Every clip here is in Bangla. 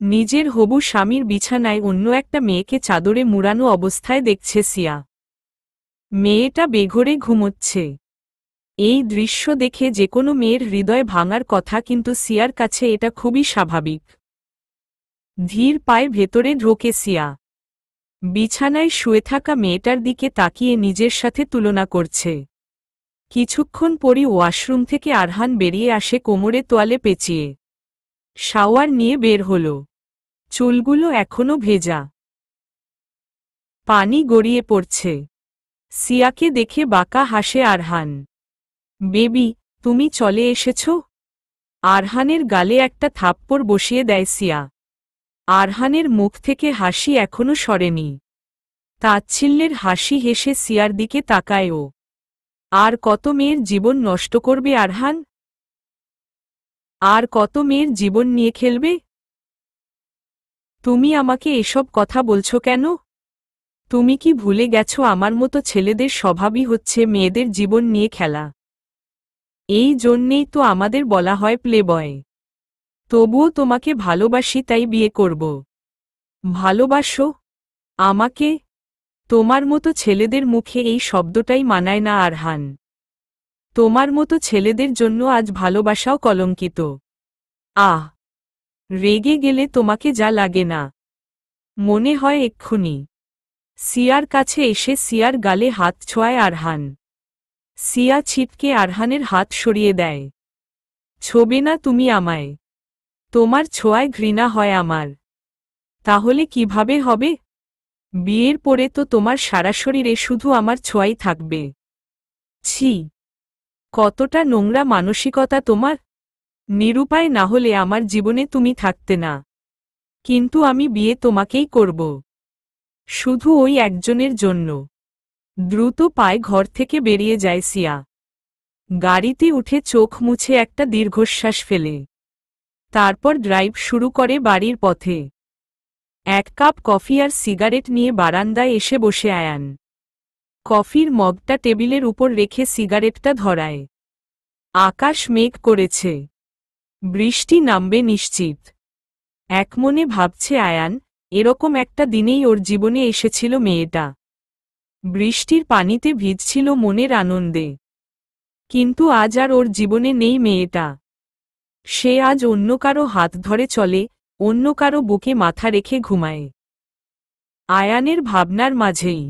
নিজের হবু স্বামীর বিছানায় অন্য একটা মেয়েকে চাদরে মুড়ানো অবস্থায় দেখছে সিয়া। মেয়েটা বেঘোরে ঘুমোচ্ছে। এই দৃশ্য দেখে যেকোনো মেয়ের হৃদয় ভাঙার কথা, কিন্তু সিয়ার কাছে এটা খুবই স্বাভাবিক। ধীর পায়ে ভেতরে ঢোকে সিয়া। বিছানায় শুয়ে থাকা মেয়েটার দিকে তাকিয়ে নিজের সাথে তুলনা করছে। কিছুক্ষণ পরই ওয়াশরুম থেকে আরহান বেরিয়ে আসে কোমরে তোয়ালে পেঁচিয়ে। শাওয়ার নিয়ে বের হল। চুলগুলো এখনো ভেজা, পানি গড়িয়ে পড়ছে। সিয়াকে দেখে বাঁকা হাসে আরহান। বেবি, তুমি চলে এসেছ? আরহানের গালে একটা থাপ্পড় বসিয়ে দেয় সিয়া। আরহানের মুখ থেকে হাসি এখনো সরেনি। তাচ্ছিল্যের হাসি হেসে সিয়ার দিকে তাকায় ও। আর কত মেয়ের জীবন নষ্ট করবে আরহান? আর কত মেয়ের জীবন নিয়ে খেলবে? তুমি আমাকে এসব কথা বলছো কেন? তুমি কি ভুলে গেছো আমার মতো ছেলেদের স্বভাবই হচ্ছে মেয়েদের জীবন নিয়ে খেলা? এই জন্যেই তো আমাদের বলা হয় প্লেবয়। তবুও তোমাকে ভালোবাসি, তাই বিয়ে করব। ভালোবাসো আমাকে? তোমার মতো ছেলেদের মুখে এই শব্দটাই মানায় না আরহান। তোমার মতো ছেলেদের জন্য আজ ভালোবাসাও কলঙ্কিত। আহ, রেগে গেলে তোমাকে যা লাগে না, মনে হয় এক্ষুনি। সিয়ার কাছে এসে সিয়ার গালে হাত ছোঁয়ায় আরহান। সিয়া ছিটকে আরহানের হাত সরিয়ে দেয়। ছোবে না তুমি আমায়। তোমার ছোঁয়ায় ঘৃণা হয় আমার। তাহলে কিভাবে হবে? বিয়ের পরে তো তোমার সারা শরীরে শুধু আমার ছোঁয়াই থাকবে। ছি, কতটা নোংরা মানসিকতা তোমার! নিরুপায় না হলে আমার জীবনে তুমি থাকতে না। কিন্তু আমি বিয়ে তোমাকেই করব, শুধু ওই একজনের জন্য। দ্রুত পায়ে ঘর থেকে বেরিয়ে যায় সিয়া। গাড়িতে উঠে চোখ মুছে একটা দীর্ঘশ্বাস ফেলে। তারপর ড্রাইভ শুরু করে বাড়ির পথে। এক কাপ কফি আর সিগারেট নিয়ে বারান্দায় এসে বসে আয়ান। কফির মগটা টেবিলের উপর রেখে সিগারেটটা ধরায়। আকাশ মেঘ করেছে, বৃষ্টি নামবে নিশ্চিত। একমনে ভাবছে আয়ান, এরকম একটা দিনেই ওর জীবনে এসেছিল মেয়েটা। বৃষ্টির পানিতে ভিজছিল মনের আনন্দে। কিন্তু আজ আর ওর জীবনে নেই মেয়েটা। সে আজ অন্য কারো হাত ধরে চলে, অন্য কারো বুকে মাথা রেখে ঘুমায়। আয়ানের ভাবনার মাঝেই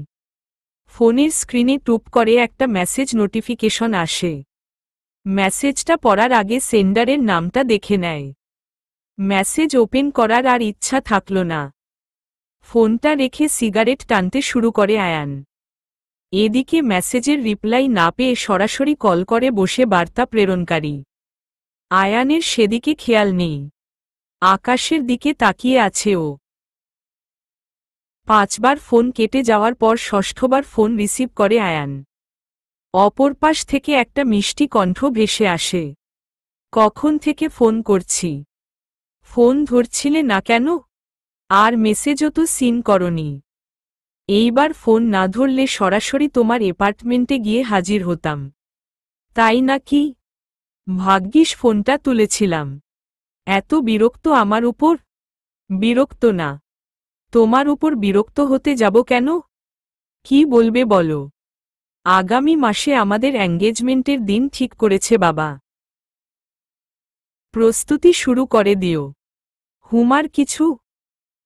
ফোনের স্ক্রিনে টুপ করে একটা মেসেজ নোটিফিকেশন আসে। মেসেজটা পড়ার আগে সেন্ডারের নামটা দেখে নেয়। মেসেজ ওপেন করার আর ইচ্ছা থাকল না। ফোনটা রেখে সিগারেট টানতে শুরু করে আয়ান। এদিকে মেসেজের রিপ্লাই না পেয়ে সরাসরি কল করে বসে বার্তা প্রেরণকারী। আয়ানের সেদিকে খেয়াল নেই। আকাশের দিকে তাকিয়ে আছে ও। 5বার ফোন কেটে যাওয়ার পর ষষ্ঠবার ফোন রিসিভ করে আয়ান। অপর পাশ থেকে একটা মিষ্টি কণ্ঠ ভেসে আসে। কখন থেকে ফোন করছি, ফোন ধরছিলে না কেন? আর মেসেজও তো সিন করনি। এইবার ফোন না ধরলে সরাসরি তোমার অ্যাপার্টমেন্টে গিয়ে হাজির হতাম। তাই নাকি? ভাগ্যিস ফোনটা তুলেছিলাম। এত বিরক্ত আমার উপর? বিরক্ত না, তোমার উপর বিরক্ত হতে যাব কেন? কি বলবে বলো? আগামী মাসে আমাদের এঙ্গেজমেন্টের দিন ঠিক করেছে বাবা। প্রস্তুতি শুরু করে দিও। হুমার কিছু?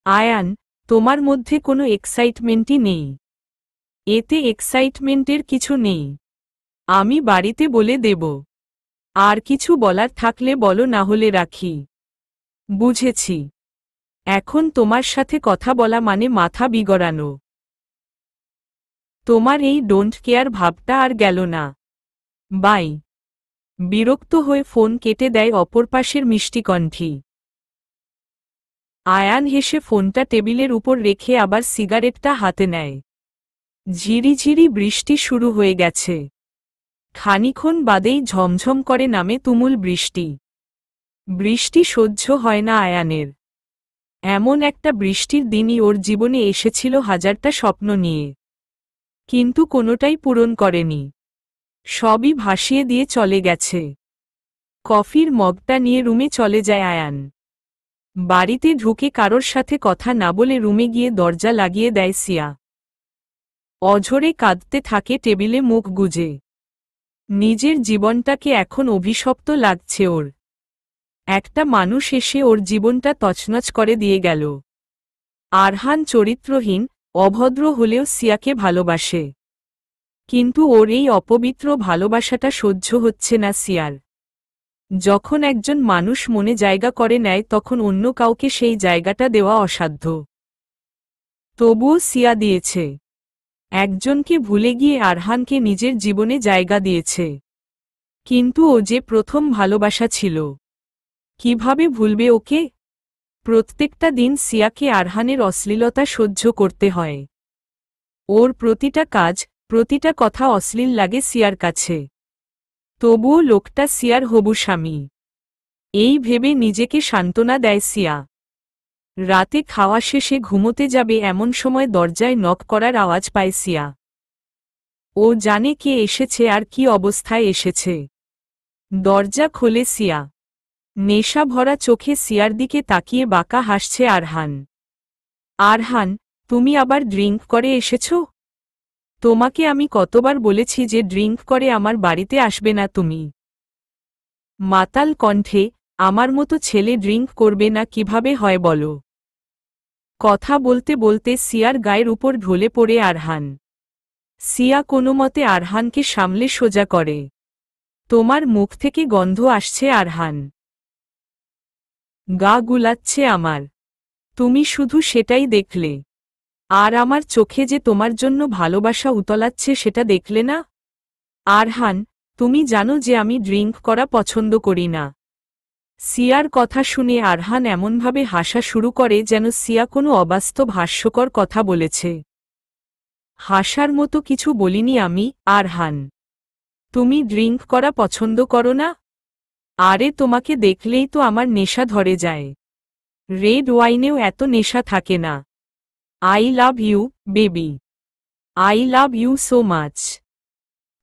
আয়ান, তোমার মধ্যে কোনো এক্সাইটমেন্টই নেই। এতে এক্সাইটমেন্টের কিছু নেই। আমি বাড়িতে বলে দেব। আর কিছু বলার থাকলে বলো, না হলে রাখি। বুঝেছি। এখন তোমার সাথে কথা বলা মানে মাথা বিগড়ানো। তোমার এই ডোন্ট কেয়ার ভাবটা আর গেল না। বাই। বিরক্ত হয়ে ফোন কেটে দেয় অপর পাশের মিষ্টি কণ্ঠী। আয়ান হেসে ফোনটা টেবিলের উপর রেখে আবার সিগারেটটা হাতে নেয়। ঝিরিঝিরি বৃষ্টি শুরু হয়ে গেছে। খানিক্ষণ বাদেই ঝমঝম করে নামে তুমুল বৃষ্টি। বৃষ্টি সহ্য হয় না আয়ানের। এমন একটা বৃষ্টির দিনই ওর জীবনে এসেছিল হাজারটা স্বপ্ন নিয়ে, কিন্তু কোনোটাই পূরণ করেনি। সবই ভাসিয়ে দিয়ে চলে গেছে। কফির মগটা নিয়ে রুমে চলে যায় আয়ান। বাড়িতে ঢুকে কারোর সাথে কথা না বলে রুমে গিয়ে দরজা লাগিয়ে দেয় সিয়া। অঝরে কাঁদতে থাকে টেবিলে মুখ গুজে। নিজের জীবনটাকে এখন অভিশপ্ত লাগছে ওর। একটা মানুষ এসে ওর জীবনটা তছনছ করে দিয়ে গেল। আরহান চরিত্রহীন, অভদ্র হলেও সিয়াকে ভালোবাসে। কিন্তু ওর এই অপবিত্র ভালোবাসাটা সহ্য হচ্ছে না সিয়ার। যখন একজন মানুষ মনে জায়গা করে নেয় তখন অন্য কাউকে সেই জায়গাটা দেওয়া অসাধ্য। তবুও সিয়া দিয়েছে। একজনকে ভুলে গিয়ে আরহানকে নিজের জীবনে জায়গা দিয়েছে। কিন্তু ও যে প্রথম ভালোবাসা ছিল, কিভাবে ভুলবে ওকে? প্রত্যেকটা দিন সিয়াকে আরহানের অশ্লীলতা সহ্য করতে হয়। ওর প্রতিটা কাজ, প্রতিটা কথা অশ্লীল লাগে সিয়ার কাছে। তবুও লোকটা সিয়ার হবু স্বামী, এই ভেবে নিজেকে সান্ত্বনা দেয় সিয়া। রাতে খাওয়া শেষে ঘুমোতে যাবে এমন সময় দরজায় নক করার আওয়াজ পায় সিয়া। ও জানে কে এসেছে আর কি অবস্থায় এসেছে। দরজা খোলে সিয়া। নেশা ভরা চোখে সিয়ার দিকে তাকিয়ে বাঁকা হাসছে আরহান। আরহান, তুমি আবার ড্রিঙ্ক করে এসেছ? তোমাকে আমি কতবার বলেছি যে ড্রিঙ্ক করে আমার বাড়িতে আসবে না তুমি? মাতাল কণ্ঠে, আমার মতো ছেলে ড্রিঙ্ক করবে না কিভাবে হয় বলো? কথা বলতে বলতে সিয়ার গায়ের উপর ঢলে পড়ে আরহান। সিয়া কোনোমতে আরহানকে সামলে সোজা করে। তোমার মুখ থেকে গন্ধ আসছে আরহান। গা গুলাচ্ছে আমার। তুমি শুধু সেটাই দেখলে। আর আমার চোখে যে তোমার জন্য ভালোবাসা উতলাচ্ছে সেটা দেখলে না? আরহান, তুমি জানো যে আমি ড্রিঙ্ক করা পছন্দ করি না। সিয়ার কথা শুনে আরহান এমনভাবে হাসা শুরু করে যেন সিয়া কোনো অবাস্তব হাস্যকর কথা বলেছে। হাসার মতো কিছু বলিনি আমি, আরহান। তুমি ড্রিঙ্ক করা পছন্দ করো না? আরে তোমাকে দেখলেই তো আমার নেশা ধরে যায়। রেড ওয়াইনেও এত নেশা থাকে না। I love you, baby. I love you so much.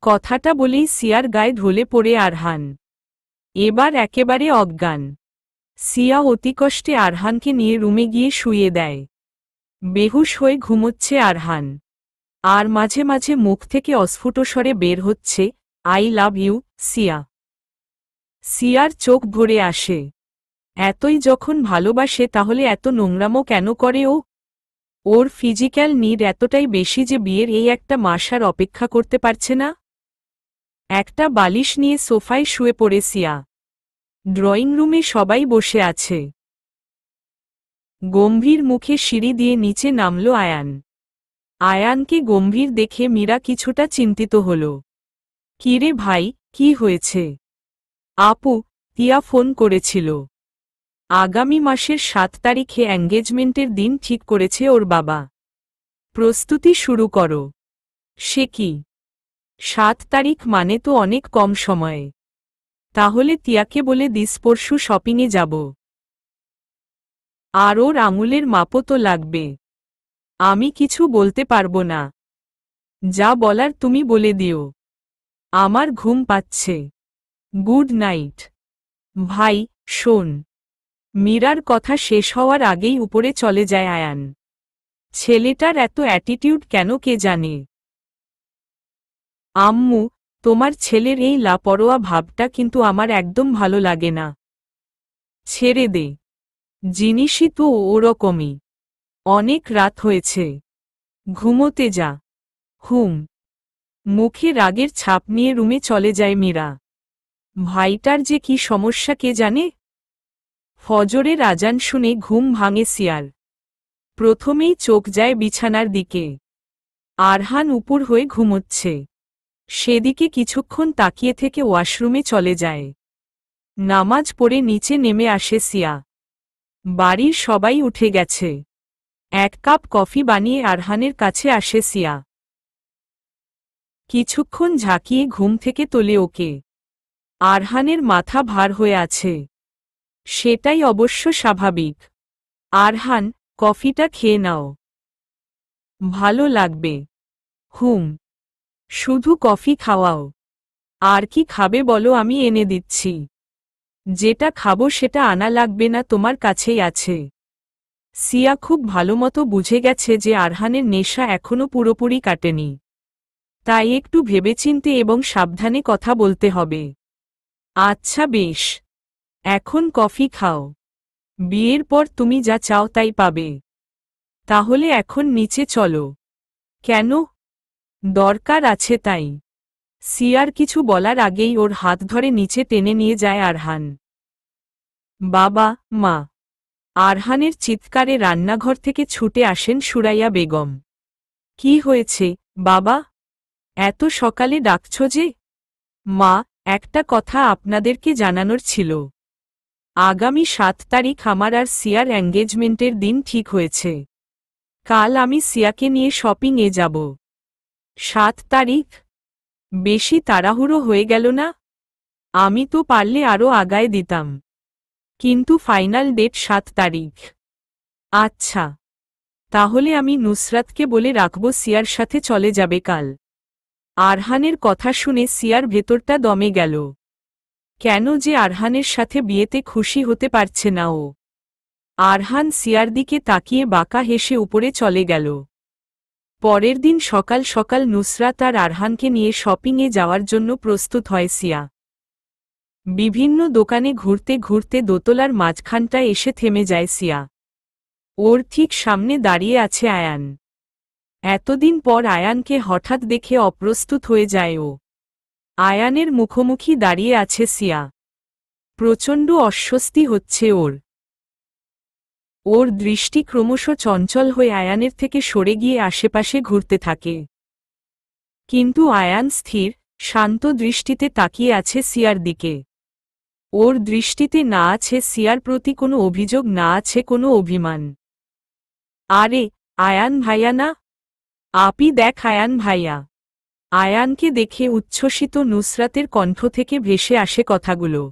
কথাটা বলেই সিয়ার গায়ে ঢলে পড়ে আরহান। এবার একেবারে অজ্ঞান। সিয়া অতিকষ্টে আরহানকে নিয়ে রুমে গিয়ে শুইয়ে দেয়। বেহুশ হয়ে ঘুমোচ্ছে আরহান। আর মাঝে মাঝে মুখ থেকে অস্ফুট স্বরে বের হচ্ছে, আই লাভ ইউ, সিয়া। সিয়ার চোখ ভরে আসে। এতই যখন ভালোবাসে তাহলে এত নোংরামো কেন করে ও? ওর ফিজিক্যাল নিড এতটাই বেশি যে বিয়ের এই একটা মাস আর অপেক্ষা করতে পারছে না। একটা বালিশ নিয়ে সোফায় শুয়ে পড়ে সিয়া। ড্রয়িং রুমে সবাই বসে আছে। গম্ভীর মুখে সিঁড়ি দিয়ে নিচে নামল আয়ান। আয়ানকে গম্ভীর দেখে মীরা কিছুটা চিন্তিত হল। কিরে ভাই, কি হয়েছে? আপু, তিয়া ফোন করেছিল। আগামী মাসের 7 তারিখে এঙ্গেজমেন্টের দিন ঠিক করেছে ওর বাবা। প্রস্তুতি শুরু করো। সে কি? 7 তারিখ মানে তো অনেক কম সময়ে। তাহলে তিয়াকে বলে দিস পরশু শপিংয়ে যাব। আর ওর আঙুলের মাপও তো লাগবে। আমি কিছু বলতে পারবো না। যা বলার তুমি বলে দিও। আমার ঘুম পাচ্ছে। Good night. ভাই, শোন। মীরার কথা শেষ হওয়ার আগেই উপরে চলে যায় আয়ান। ছেলেটার এত অ্যাটিটিউড কেন কে জানে? আম্মু, তোমার ছেলের এই লাপরোয়া ভাবটা কিন্তু আমার একদম ভালো লাগে না। ছেড়ে দে। জিনিসই তো ওরকমই। অনেক রাত হয়েছে। ঘুমোতে যা। হুম। মুখে রাগের ছাপ নিয়ে রুমে চলে যায় মীরা। ভাইটার যে কি সমস্যা কে জানে? ফজরের আজান শুনে ঘুম ভাঙে সিয়ার। প্রথমেই চোখ যায় বিছানার দিকে। আরহান উপর হয়ে ঘুমোচ্ছে। সেদিকে কিছুক্ষণ তাকিয়ে থেকে ওয়াশরুমে চলে যায়। নামাজ পড়ে নিচে নেমে আসে সিয়া। বাড়ির সবাই উঠে গেছে। 1 কাপ কফি বানিয়ে আরহানের কাছে আসে সিয়া। কিছুক্ষণ ঝাঁকিয়ে ঘুম থেকে তোলে ওকে। আরহানের মাথা ভার হয়ে আছে। সেটাই অবশ্য স্বাভাবিক। আরহান, কফিটা খেয়ে নাও। ভালো লাগবে। হুম। শুধু কফি খাওয়াও। আর কি খাবে বলো, আমি এনে দিচ্ছি। যেটা খাবো সেটা আনা লাগবে না, তোমার কাছেই আছে। সিয়া খুব ভালোমতো বুঝে গেছে যে আরহানের নেশা এখনো পুরোপুরি কাটেনি। তাই একটু ভেবেচিন্তে এবং সাবধানে কথা বলতে হবে। আচ্ছা বেশ, এখন কফি খাও। বিয়ের পর তুমি যা চাও তাই পাবে। তাহলে এখন নিচে চলো। কেন? দরকার আছে তাই। সিয়ার কিছু বলার আগেই ওর হাত ধরে নিচে টেনে নিয়ে যায় আরহান। বাবা, মা। আরহানের চিৎকারে রান্নাঘর থেকে ছুটে আসেন সুরাইয়া বেগম। কি হয়েছে, বাবা? এত সকালে ডাকছ যে? মা, একটা কথা আপনাদেরকে জানানোর ছিল। আগামী 7 তারিখ আমার আর সিয়ার এঙ্গেজমেন্টের দিন ঠিক হয়েছে। কাল আমি সিয়াকে নিয়ে শপিংয়ে যাব। 7 তারিখ? বেশি তাড়াহুড়ো হয়ে গেল না? আমি তো পারলে আরও আগায় দিতাম। কিন্তু ফাইনাল ডেট 7 তারিখ। আচ্ছা, তাহলে আমি নুসরাতকে বলে রাখব সিয়ার সাথে চলে যাবে কাল। আরহানের কথা শুনে সিয়ার ভেতরটা দমে গেল। কেন যে আরহানের সাথে বিয়েতে খুশি হতে পারছে না ও। আরহান সিয়ার দিকে তাকিয়ে বাঁকা হেসে উপরে চলে গেল। পরের দিন সকাল সকাল নুসরাত আর আরহানকে নিয়ে শপিংয়ে যাওয়ার জন্য প্রস্তুত হয় সিয়া। বিভিন্ন দোকানে ঘুরতে ঘুরতে দোতলার মাঝখানটায় এসে থেমে যায় সিয়া। ওর ঠিক সামনে দাঁড়িয়ে আছে আয়ান। এতদিন পর আয়ানকে হঠাৎ দেখে অপ্রস্তুত হয়ে যায় ও। আয়ানের মুখোমুখি দাঁড়িয়ে আছে সিয়া। প্রচণ্ড অস্বস্তি হচ্ছে ওর। ওর দৃষ্টি ক্রমশ চঞ্চল হয়ে আয়ানের থেকে সরে গিয়ে আশেপাশে ঘুরতে থাকে। কিন্তু আয়ান স্থির, শান্ত দৃষ্টিতে তাকিয়ে আছে সিয়ার দিকে। ওর দৃষ্টিতে না আছে সিয়ার প্রতি কোনো অভিযোগ, না আছে কোনো অভিমান। আরে, আয়ান ভাইয়া না? আপি দেখ আয়ান ভাইয়া। আয়ানকে দেখে উচ্ছ্বসিত নুসরাতের কণ্ঠ থেকে ভেসে আসে কথাগুলো।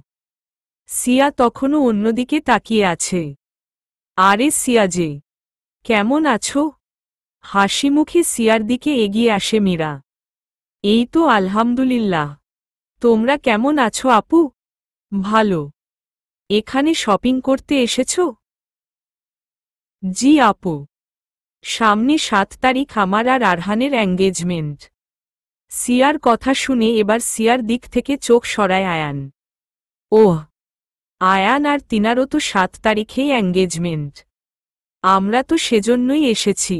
সিয়া তখনও অন্যদিকে তাকিয়ে আছে। আরে সিয়া যে, কেমন আছো? হাসিমুখে সিয়ার দিকে এগিয়ে আসে মীরা। এই তো আলহামদুলিল্লাহ। তোমরা কেমন আছো আপু? ভালো। এখানে শপিং করতে এসেছো? জি আপু। সামনে 7 তারিখ আমার আর আরহানের এঙ্গেজমেন্ট। সিয়ার কথা শুনে এবার সিয়ার দিক থেকে চোখ সরায় আয়ান। ওহ, আয়ান আর তিনারও তো 7 তারিখেই এঙ্গেজমেন্ট। আমরা তো সেজন্যই এসেছি।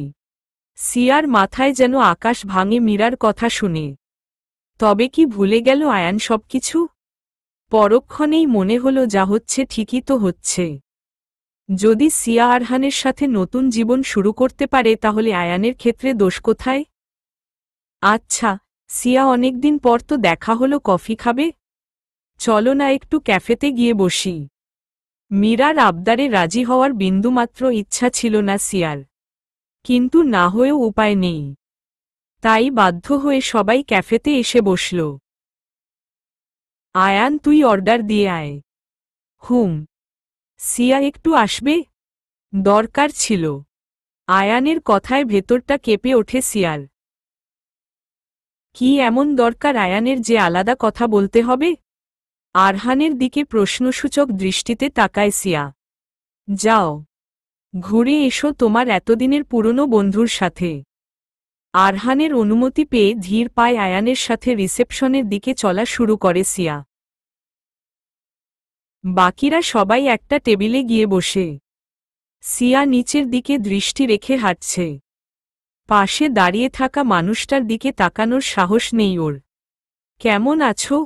সিয়ার মাথায় যেন আকাশ ভাঙে মীরার কথা শুনে। তবে কি ভুলে গেল আয়ান সবকিছু? পরক্ষণেই মনে হলো যা হচ্ছে ঠিকই তো হচ্ছে। যদি সিয়া আরহানের সাথে নতুন জীবন শুরু করতে পারে তাহলে আয়ানের ক্ষেত্রে দোষ কোথায়? আচ্ছা, সিয়া অনেকদিন পর তো দেখা হলো, কফি খাবে? চলো না একটু ক্যাফেতে গিয়ে বসি। মীরার আবদারে রাজি হওয়ার বিন্দুমাত্র ইচ্ছা ছিল না সিয়ার। কিন্তু না হয়েও উপায় নেই। তাই বাধ্য হয়ে সবাই ক্যাফেতে এসে বসল। আয়ান তুই অর্ডার দিয়ে আয়। হুম। সিয়া একটু আসবে? দরকার ছিল। আয়ানের কথায় ভেতরটা কেঁপে ওঠে সিয়ার। কি এমন দরকার আয়ানের যে আলাদা কথা বলতে হবে? আরহানের দিকে প্রশ্নসূচক দৃষ্টিতে তাকায় সিয়া। যাও, ঘুরে এসো তোমার এতদিনের পুরনো বন্ধুর সাথে। আরহানের অনুমতি পেয়ে ধীর পায়ে আয়ানের সাথে রিসেপশনের দিকে চলা শুরু করে সিয়া। বাকিরা সবাই একটা টেবিলে গিয়ে বসে। সিয়া নিচের দিকে দৃষ্টি রেখে হাঁটছে। পাশে দাঁড়িয়ে থাকা মানুষটার দিকে তাকানোর সাহস নেই ওর। কেমন আছো?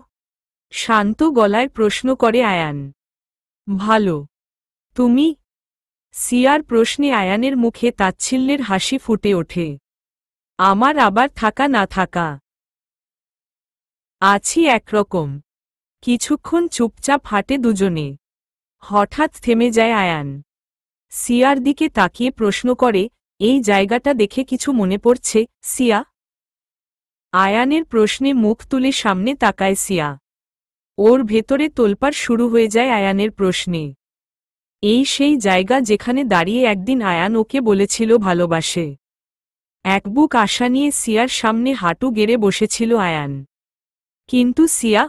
শান্ত গলায় প্রশ্ন করে আয়ান। ভালো। তুমি? সিয়ার প্রশ্নে আয়ানের মুখে তাচ্ছিল্যের হাসি ফুটে ওঠে। আমার আবার থাকা না থাকা? আছি একরকম। কিছুক্ষণ চুপচাপ হাঁটে দুজনে। হঠাৎ থেমে যায় আয়ান। সিয়ার দিকে তাকিয়ে প্রশ্ন করে, এই জায়গাটা দেখে কিছু মনে পড়ছে সিয়া? আয়ানের প্রশ্নে মুখ তুলে সামনে তাকায় সিয়া। ওর ভেতরে তোলপাড় শুরু হয়ে যায় আয়ানের প্রশ্নে। এই সেই জায়গা যেখানে দাঁড়িয়ে একদিন আয়ান ওকে বলেছিল ভালোবাসে। এক বুক আশা নিয়ে সিয়ার সামনে হাঁটু গেড়ে বসেছিল আয়ান। কিন্তু সিয়া?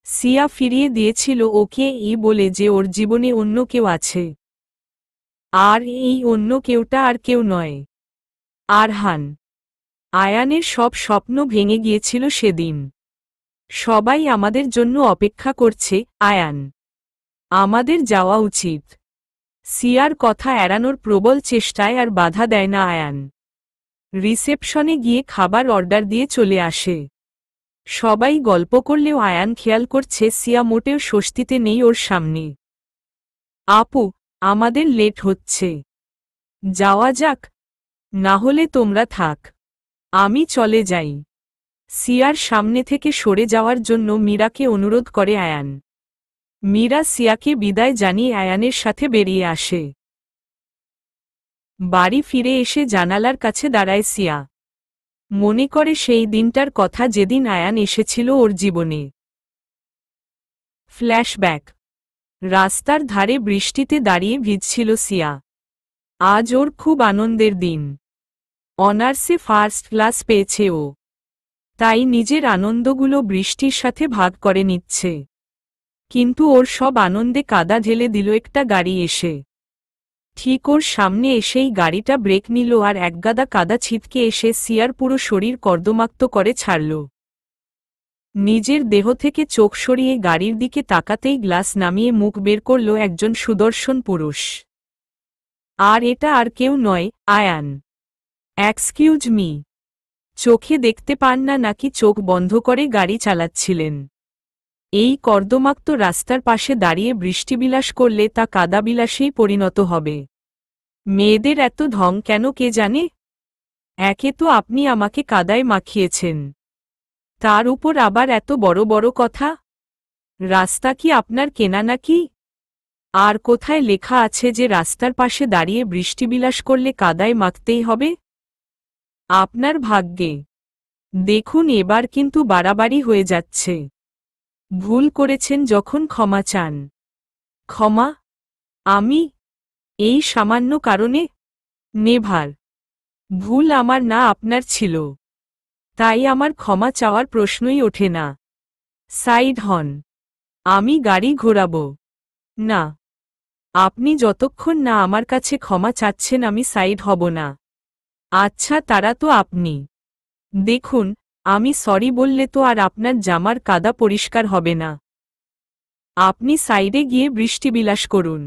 সিয়া ফিরিয়ে দিয়েছিল ওকে এই বলে যে ওর জীবনে অন্য কেউ আছে। আর এই অন্য কেউটা আর কেউ নয়, আরহান। আয়ানের সব স্বপ্ন ভেঙে গিয়েছিল সেদিন। সবাই আমাদের জন্য অপেক্ষা করছে, আয়ান। আমাদের যাওয়া উচিত। সিয়ার কথা এড়ানোর প্রবল চেষ্টায় আর বাধা দেয় না আয়ান। রিসেপশনে গিয়ে খাবার অর্ডার দিয়ে চলে আসে। সবাই গল্প করলেও আয়ান খেয়াল করছে সিয়া মোটেও স্বস্তিতে নেই ওর সামনে। আপু, আমাদের লেট হচ্ছে, যাওয়া যাক। না হলে তোমরা থাক, আমি চলে যাই। সিয়ার সামনে থেকে সরে যাওয়ার জন্য মীরাকে অনুরোধ করে আয়ান। মীরা সিয়াকে বিদায় জানিয়ে আয়ানের সাথে বেরিয়ে আসে। বাড়ি ফিরে এসে জানালার কাছে দাঁড়ায় সিয়া। মনে করে সেই দিনটার কথা যেদিন আয়ান এসেছিল ওর জীবনে। ফ্ল্যাশব্যাক। রাস্তার ধারে বৃষ্টিতে দাঁড়িয়ে ভিজছিল সিয়া। আজ ওর খুব আনন্দের দিন। অনার্সে ফার্স্ট ক্লাস পেয়েছে ও। তাই নিজের আনন্দগুলো বৃষ্টির সাথে ভাগ করে নিচ্ছে। কিন্তু ওর সব আনন্দে কাদা ঢেলে দিল একটা গাড়ি এসে। ঠিক ওর সামনে এসেই গাড়িটা ব্রেক নিল আর একগাদা কাদা ছিটকে এসে সিয়ার পুরো শরীর কর্দমাক্ত করে ছাড়ল। নিজের দেহ থেকে চোখ সরিয়ে গাড়ির দিকে তাকাতেই গ্লাস নামিয়ে মুখ বের করল একজন সুদর্শন পুরুষ। আর এটা আর কেউ নয়, আয়ান। এক্সকিউজ মি, চোখে দেখতে পান না নাকি চোখ বন্ধ করে গাড়ি চালাচ্ছিলেন? এই কর্দমাক্ত রাস্তার পাশে দাঁড়িয়ে বৃষ্টিবিলাস করলে তা কাদাবিলাসেই পরিণত হবে। মেয়েদের এত ঢং কেন কে জানে? একে তো আপনি আমাকে কাদায় মাখিয়েছেন, তার উপর আবার এত বড় বড় কথা। রাস্তা কি আপনার কেনা নাকি? আর কোথায় লেখা আছে যে রাস্তার পাশে দাঁড়িয়ে বৃষ্টিবিলাস করলে কাদায় মাখতেই হবে? আপনার ভাগ্যে। দেখুন, এবার কিন্তু বাড়াবাড়ি হয়ে যাচ্ছে। ভুল করেছেন যখন ক্ষমা চান। ক্ষমা? আমি? এই সামান্য কারণে? নেভার। ভুল আমার না আপনার ছিল, তাই আমার ক্ষমা চাওয়ার প্রশ্নই ওঠে না। সাইড হন, আমি গাড়ি ঘোরাব। না, আপনি যতক্ষণ না আমার কাছে ক্ষমা চাচ্ছেন আমি সাইড হব না। আচ্ছা, তারা তো আপনি। দেখুন, আমি সরি বললে তো আর আপনার জামার কাদা পরিষ্কার হবে না। আপনি সাইডে গিয়ে বৃষ্টিবিলাস করুন,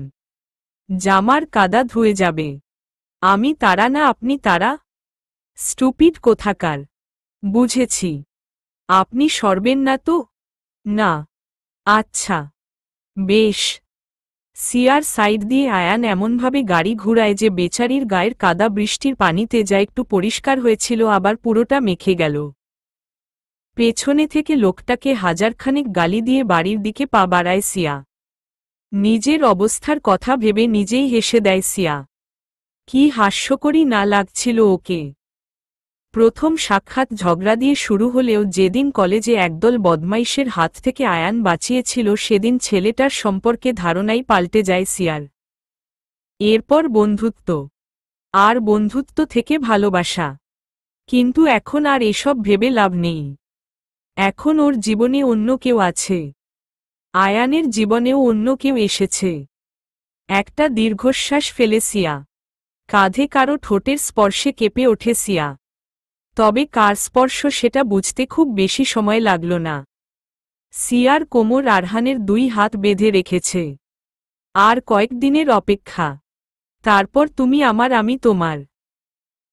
জামার কাদা ধুয়ে যাবে। আমি তারা না আপনি তারা। স্টুপিড কোথাকার। বুঝেছি, আপনি সরবেন না তো? না। আচ্ছা, বেশ। সিয়ার সাইড দিয়ে আয়ান এমনভাবে গাড়ি ঘুরায় যে বেচারির গায়ের কাদা বৃষ্টির পানিতে যা একটু পরিষ্কার হয়েছিল আবার পুরোটা মেখে গেল। পেছনে থেকে লোকটাকে হাজারখানেক গালি দিয়ে বাড়ির দিকে পা বাড়ায় সিয়া। নিজের অবস্থার কথা ভেবে নিজেই হেসে দেয় সিয়া। কি হাস্যকরী না লাগছিল ওকে। প্রথম সাক্ষাৎ ঝগড়া দিয়ে শুরু হলেও যেদিন কলেজে একদল বদমাইশের হাত থেকে আয়ান বাঁচিয়েছিল সেদিন ছেলেটার সম্পর্কে ধারণাই পাল্টে যায় সিয়ার। এরপর বন্ধুত্ব, আর বন্ধুত্ব থেকে ভালোবাসা। কিন্তু এখন আর এসব ভেবে লাভ নেই। এখন ওর জীবনে অন্য কেউ আছে। আয়ানের জীবনেও অন্য কেউ এসেছে। একটা দীর্ঘশ্বাস ফেলে সিয়া। কাঁধে কারো ঠোঁটের স্পর্শে কেঁপে ওঠে সিয়া। তবে কার স্পর্শ সেটা বুঝতে খুব বেশি সময় লাগল না। সিয়ার কোমর আরহানের 2 হাত বেঁধে রেখেছে। আর কয়েকদিনের অপেক্ষা, তারপর তুমি আমার আমি তোমার।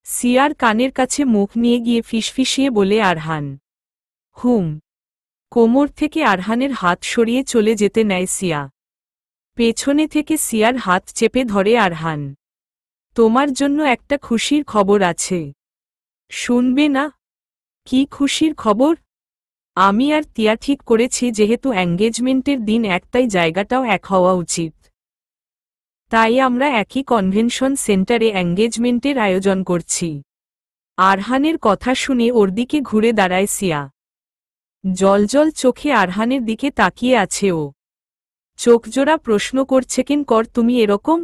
সিয়ার কানের কাছে মুখ নিয়ে গিয়ে ফিসফিসিয়ে বলে আরহান। হুম। কোমর থেকে আরহানের হাত সরিয়ে চলে যেতে নেয় সিয়া। পেছনে থেকে সিয়ার হাত চেপে ধরে আরহান। তোমার জন্য একটা খুশির খবর আছে। শুনবে না? কি খুশির খবর? আমি আর তিয়া ঠিক করেছি যেহেতু এঙ্গেজমেন্টের দিন একটাই, জায়গাটাও এক হওয়া উচিত। তাই আমরা একই কনভেনশন সেন্টারে এঙ্গেজমেন্টের আয়োজন করছি। আরহানের কথা শুনে ওর দিকে ঘুরে দাঁড়ায় সিয়া। জলজল চোখে আরহানের দিকে তাকিয়ে আছে ও। চোখজোড়া প্রশ্ন করছে, কেন কর তুমি এরকম?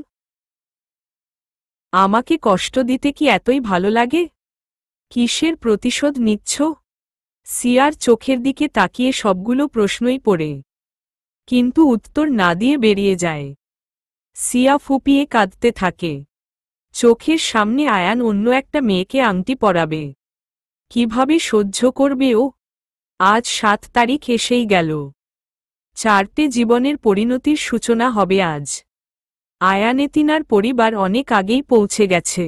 আমাকে কষ্ট দিতে কি এতই ভালো লাগে? কিসের প্রতিশোধ নিচ্ছ? সিয়ার চোখের দিকে তাকিয়ে সবগুলো প্রশ্নই পড়ে। কিন্তু উত্তর না দিয়ে বেরিয়ে যায়। সিয়া ফুপিয়ে কাঁদতে থাকে। চোখের সামনে আয়ান অন্য একটা মেয়েকে আংটি পরাবে। কিভাবে সহ্য করবে ও? আজ 7 তারিখ এসেই গেল। 4টে জীবনের পরিণতির সূচনা হবে আজ। আয়ানেতিনার পরিবার অনেক আগেই পৌঁছে গেছে।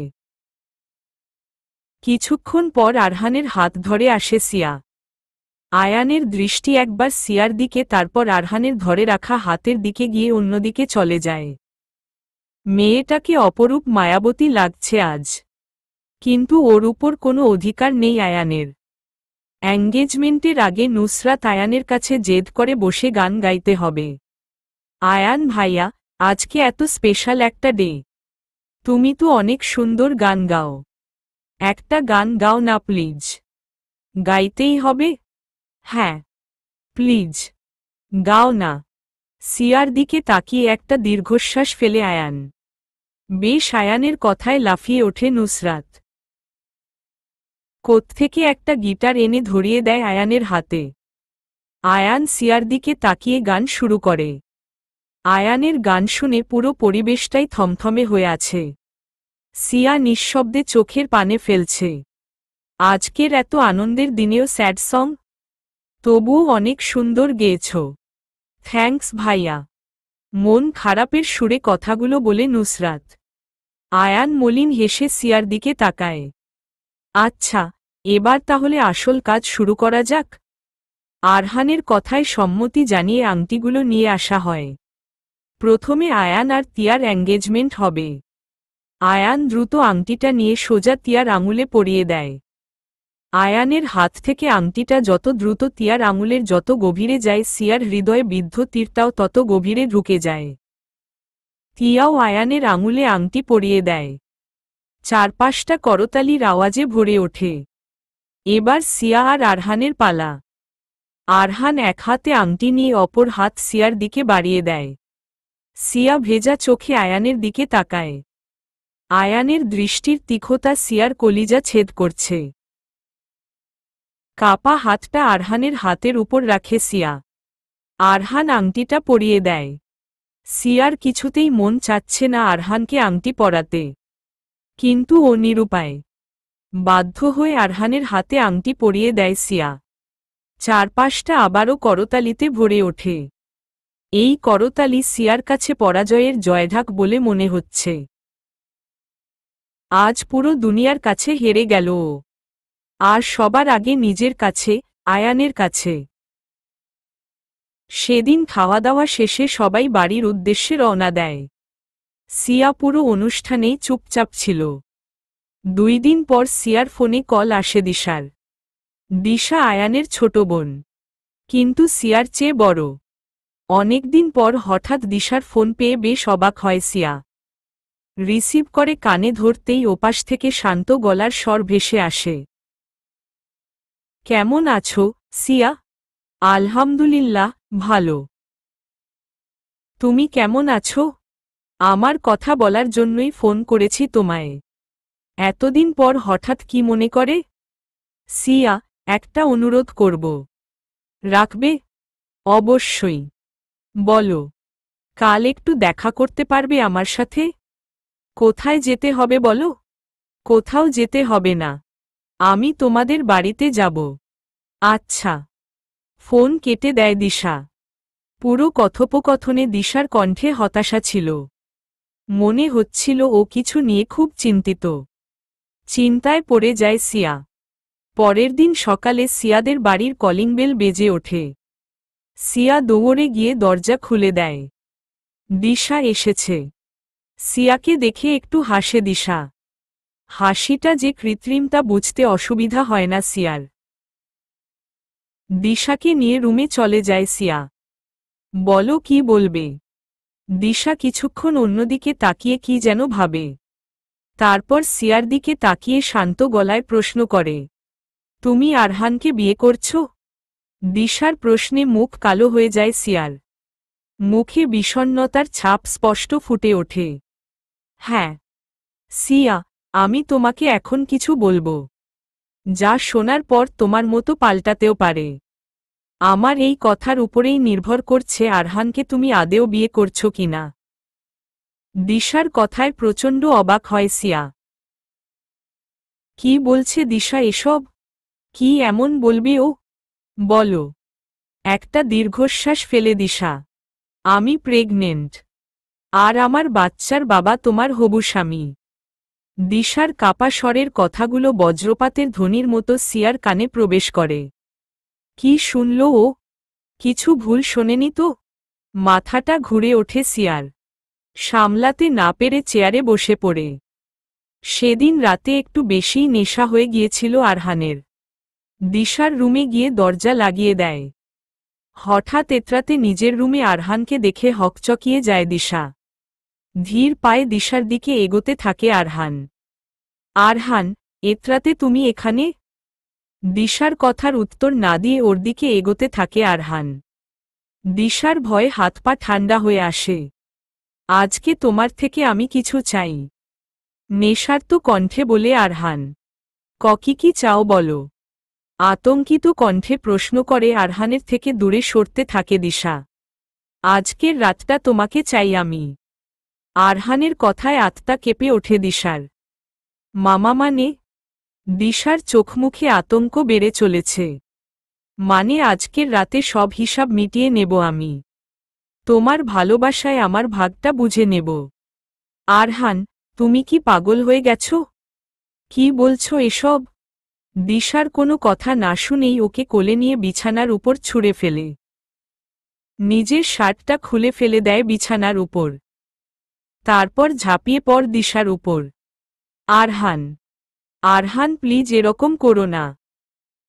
কিছুক্ষণ পর আরহানের হাত ধরে আসে সিয়া। আয়ানের দৃষ্টি একবার সিয়ার দিকে, তারপর আরহানের ধরে রাখা হাতের দিকে গিয়ে অন্যদিকে চলে যায়। মেয়েটাকে অপরূপ মায়াবতী লাগছে আজ। কিন্তু ওর উপর কোনো অধিকার নেই আয়ানের। এঙ্গেজমেন্টের আগে নুসরাত আয়ানের কাছে জেদ করে বসে গান গাইতে হবে। আয়ান ভাইয়া, আজকে এত স্পেশাল একটা ডে। তুমি তো অনেক সুন্দর গান গাও। একটা গান গাও না প্লিজ। গাইতেই হবে? হ্যাঁ, প্লিজ গাও না। সিয়ার দিকে তাকিয়ে একটা দীর্ঘশ্বাস ফেলে আয়ান। বেশ, আয়ানের কথায় লাফিয়ে ওঠে নুসরাত। কোত্থেকে একটা গিটার এনে ধরিয়ে দেয় আয়ানের হাতে। আয়ান সিয়ার দিকে তাকিয়ে গান শুরু করে। আয়ানের গান শুনে পুরো পরিবেশটাই থমথমে হয়ে আছে। সিয়া নিঃশব্দে চোখের পানে ফেলছে। আজকের এত আনন্দের দিনেও স্যাড সং? তবুও অনেক সুন্দর গেয়েছ। থ্যাঙ্কস ভাইয়া। মন খারাপের সুরে কথাগুলো বলে নুসরাত। আয়ান মলিন হেসে সিয়ার দিকে তাকায়। আচ্ছা, এবার তাহলে আসল কাজ শুরু করা যাক। আরহানের কথায় সম্মতি জানিয়ে আংটিগুলো নিয়ে আসা হয়। প্রথমে আয়ান আর তিয়ার এঙ্গেজমেন্ট হবে। আয়ান দ্রুত আংটিটা নিয়ে সোজা তিয়ার আঙুলে পরিয়ে দেয়। আয়ানের হাত থেকে আংটিটা যত দ্রুত তিয়ার আঙুলের যত গভীরে যায়, সিয়ার হৃদয়ে বিদ্ধ তীরটাও তত গভীরে ঢুকে যায়। তিয়াও আয়ানের আঙুলে আংটি পরিয়ে দেয়। চারপাশটা করতালির আওয়াজে ভরে ওঠে। এবার সিয়া আর আরহানের পালা। আরহান এক হাতে আংটি নিয়ে অপর হাত সিয়ার দিকে বাড়িয়ে দেয়। সিয়া ভেজা চোখে আয়ানের দিকে তাকায়। আয়ানের দৃষ্টির তীক্ষ্ণতা সিয়ার কলিজা ছেদ করছে। কাপা হাতটা আরহানের হাতের উপর রাখে সিয়া। আরহান আংটিটা পরিয়ে দেয়। সিয়ার কিছুতেই মন চাচ্ছে না আরহানকে আংটি পরাতে। কিন্তু ও নিরুপায়। বাধ্য হয়ে আরহানের হাতে আংটি পরিয়ে দেয় সিয়া। চারপাশটা আবারও করতালিতে ভরে ওঠে। এই করতালি সিয়ার কাছে পরাজয়ের জয়ঢাক বলে মনে হচ্ছে। আজ পুরো দুনিয়ার কাছে হেরে গেল ও। আর সবার আগে নিজের কাছে, আয়ানের কাছে। সেদিন খাওয়া দাওয়া শেষে সবাই বাড়ির উদ্দেশ্যে রওনা দেয়। সিয়া পুরো অনুষ্ঠানেই চুপচাপ ছিল। 2 দিন পর সিয়ার ফোনে কল আসে দিশার। দিশা আয়ানের ছোট বোন, কিন্তু সিয়ার চেয়ে বড়। অনেকদিন পর হঠাৎ দিশার ফোন পেয়ে বেশ অবাক হয় সিয়া। রিসিভ করে কানে ধরতেই ওপাশ থেকে শান্ত গলার স্বর ভেসে আসে। কেমন আছো, সিয়া? আলহামদুলিল্লাহ, ভালো। তুমি কেমন আছো? আমার কথা বলার জন্যই ফোন করেছি তোমায়। এতদিন পর হঠাৎ কি মনে করে? সিয়া, একটা অনুরোধ করব। রাখবে? অবশ্যই। বলো। কাল একটু দেখা করতে পারবে আমার সাথে? কোথায় যেতে হবে বলো? কোথাও যেতে হবে না। আমি তোমাদের বাড়িতে যাব। আচ্ছা। ফোন কেটে দেয় দিশা। পুরো কথোপকথনে দিশার কণ্ঠে হতাশা ছিল। মনে হচ্ছিল ও কিছু নিয়ে খুব চিন্তিত। চিন্তায় পড়ে যায় সিয়া। পরের দিন সকালে সিয়াদের বাড়ির কলিং বেল বেজে ওঠে। সিয়া দৌড়ে গিয়ে দরজা খুলে দেয়। দিশা এসেছে। সিয়াকে দেখে একটু হাসে দিশা। হাসিটা যে কৃত্রিম তা বুঝতে অসুবিধা হয় না সিয়ার। দিশাকে নিয়ে রুমে চলে যায় সিয়া। বলো, কি বলবে? দিশা কিছুক্ষণ অন্যদিকে তাকিয়ে কি যেন ভাবে। তারপর সিয়ার দিকে তাকিয়ে শান্ত গলায় প্রশ্ন করে, তুমি আরহানকে বিয়ে করছো? দিশার প্রশ্নে মুখ কালো হয়ে যায় সিয়ার। মুখে বিষণ্ণতার ছাপ স্পষ্ট ফুটে ওঠে। হ্যাঁ সিয়া, আমি তোমাকে এখন কিছু বলবো, যা শোনার পর তোমার মতো পাল্টাতেও পারে। আমার এই কথার উপরেই নির্ভর করছে আরহানকে তুমি আদেও বিয়ে করছো কিনা। দিশার কথায় প্রচণ্ড অবাক হয় সিয়া। কি বলছে দিশা এসব? কি এমন বলবি ও? বলো। একটা দীর্ঘশ্বাস ফেলে দিশা। আমি প্রেগনেন্ট। আর আমার বাচ্চার বাবা তোমার হবু স্বামী। দিশার কাপা স্বরের কথাগুলো বজ্রপাতের ধ্বনির মতো সিয়ার কানে প্রবেশ করে। কি শুনল ও? কিছু ভুল শোনেনি তো? মাথাটা ঘুরে ওঠে সিয়ার। সামলাতে না পেরে চেয়ারে বসে পড়ে। সেদিন রাতে একটু বেশিই নেশা হয়ে গিয়েছিল আরহানের। দিশার রুমে গিয়ে দরজা লাগিয়ে দেয়। হঠাৎ এত্রাতে নিজের রুমে আরহানকে দেখে হকচকিয়ে যায় দিশা। ধীর পায়ে দিশার দিকে এগোতে থাকে আরহান। আরহান, এত্রাতে তুমি এখানে? দিশার কথার উত্তর না দিয়ে ওর দিকে এগোতে থাকে আরহান। দিশার ভয়ে হাত পা ঠান্ডা হয়ে আসে। আজকে তোমার থেকে আমি কিছু চাই। নেশার্ত কণ্ঠে বলে আরহান। কি চাও বলো? আতঙ্কিত কণ্ঠে প্রশ্ন করে আরহানের থেকে দূরে সরতে থাকে দিশা। আজকের রাতটা তোমাকে চাই আমি। আরহানের কথায় আত্মা কেঁপে ওঠে দিশার। মামা মানে? দিশার চোখমুখে আতঙ্ক বেড়ে চলেছে। মানে আজকের রাতে সব হিসাব মিটিয়ে নেব আমি। তোমার ভালোবাসায় আমার ভাগটা বুঝে নেব। আরহান, তুমি কি পাগল হয়ে গেছ? কি বলছো এসব? দিশার কোনো কথা না শুনেই ওকে কোলে নিয়ে বিছানার উপর ছুঁড়ে ফেলে। নিজের শার্টটা খুলে ফেলে দেয় বিছানার উপর। তারপর ঝাঁপিয়ে পড় দিশার উপর। আরহান, আরহান প্লিজ এরকম করো না।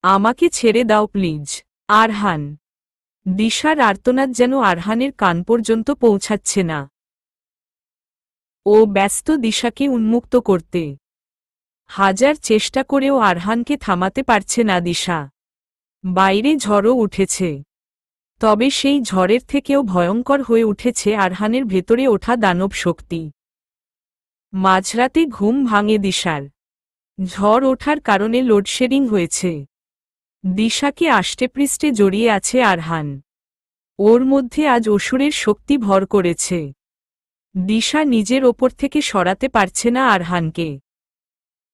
আমাকে ছেড়ে দাও প্লিজ। আরহান। দিশার আর্তনাদ যেন আরহানের কান পর্যন্ত পৌঁছাচ্ছে না। ও ব্যস্ত দিশাকে উন্মুক্ত করতে। হাজার চেষ্টা করেও আরহানকে থামাতে পারছে না দিশা। বাইরে ঝড়ও উঠেছে। তবে সেই ঝড়ের থেকেও ভয়ঙ্কর হয়ে উঠেছে আরহানের ভেতরে ওঠা দানব শক্তি। মাঝরাতে ঘুম ভাঙে দিশার। ঝড় ওঠার কারণে লোডশেডিং হয়েছে। দিশাকে আষ্টেপৃষ্ঠে জড়িয়ে আছে আরহান। ওর মধ্যে আজ অসুরের শক্তি ভর করেছে। দিশা নিজের ওপর থেকে সরাতে পারছে না আরহানকে।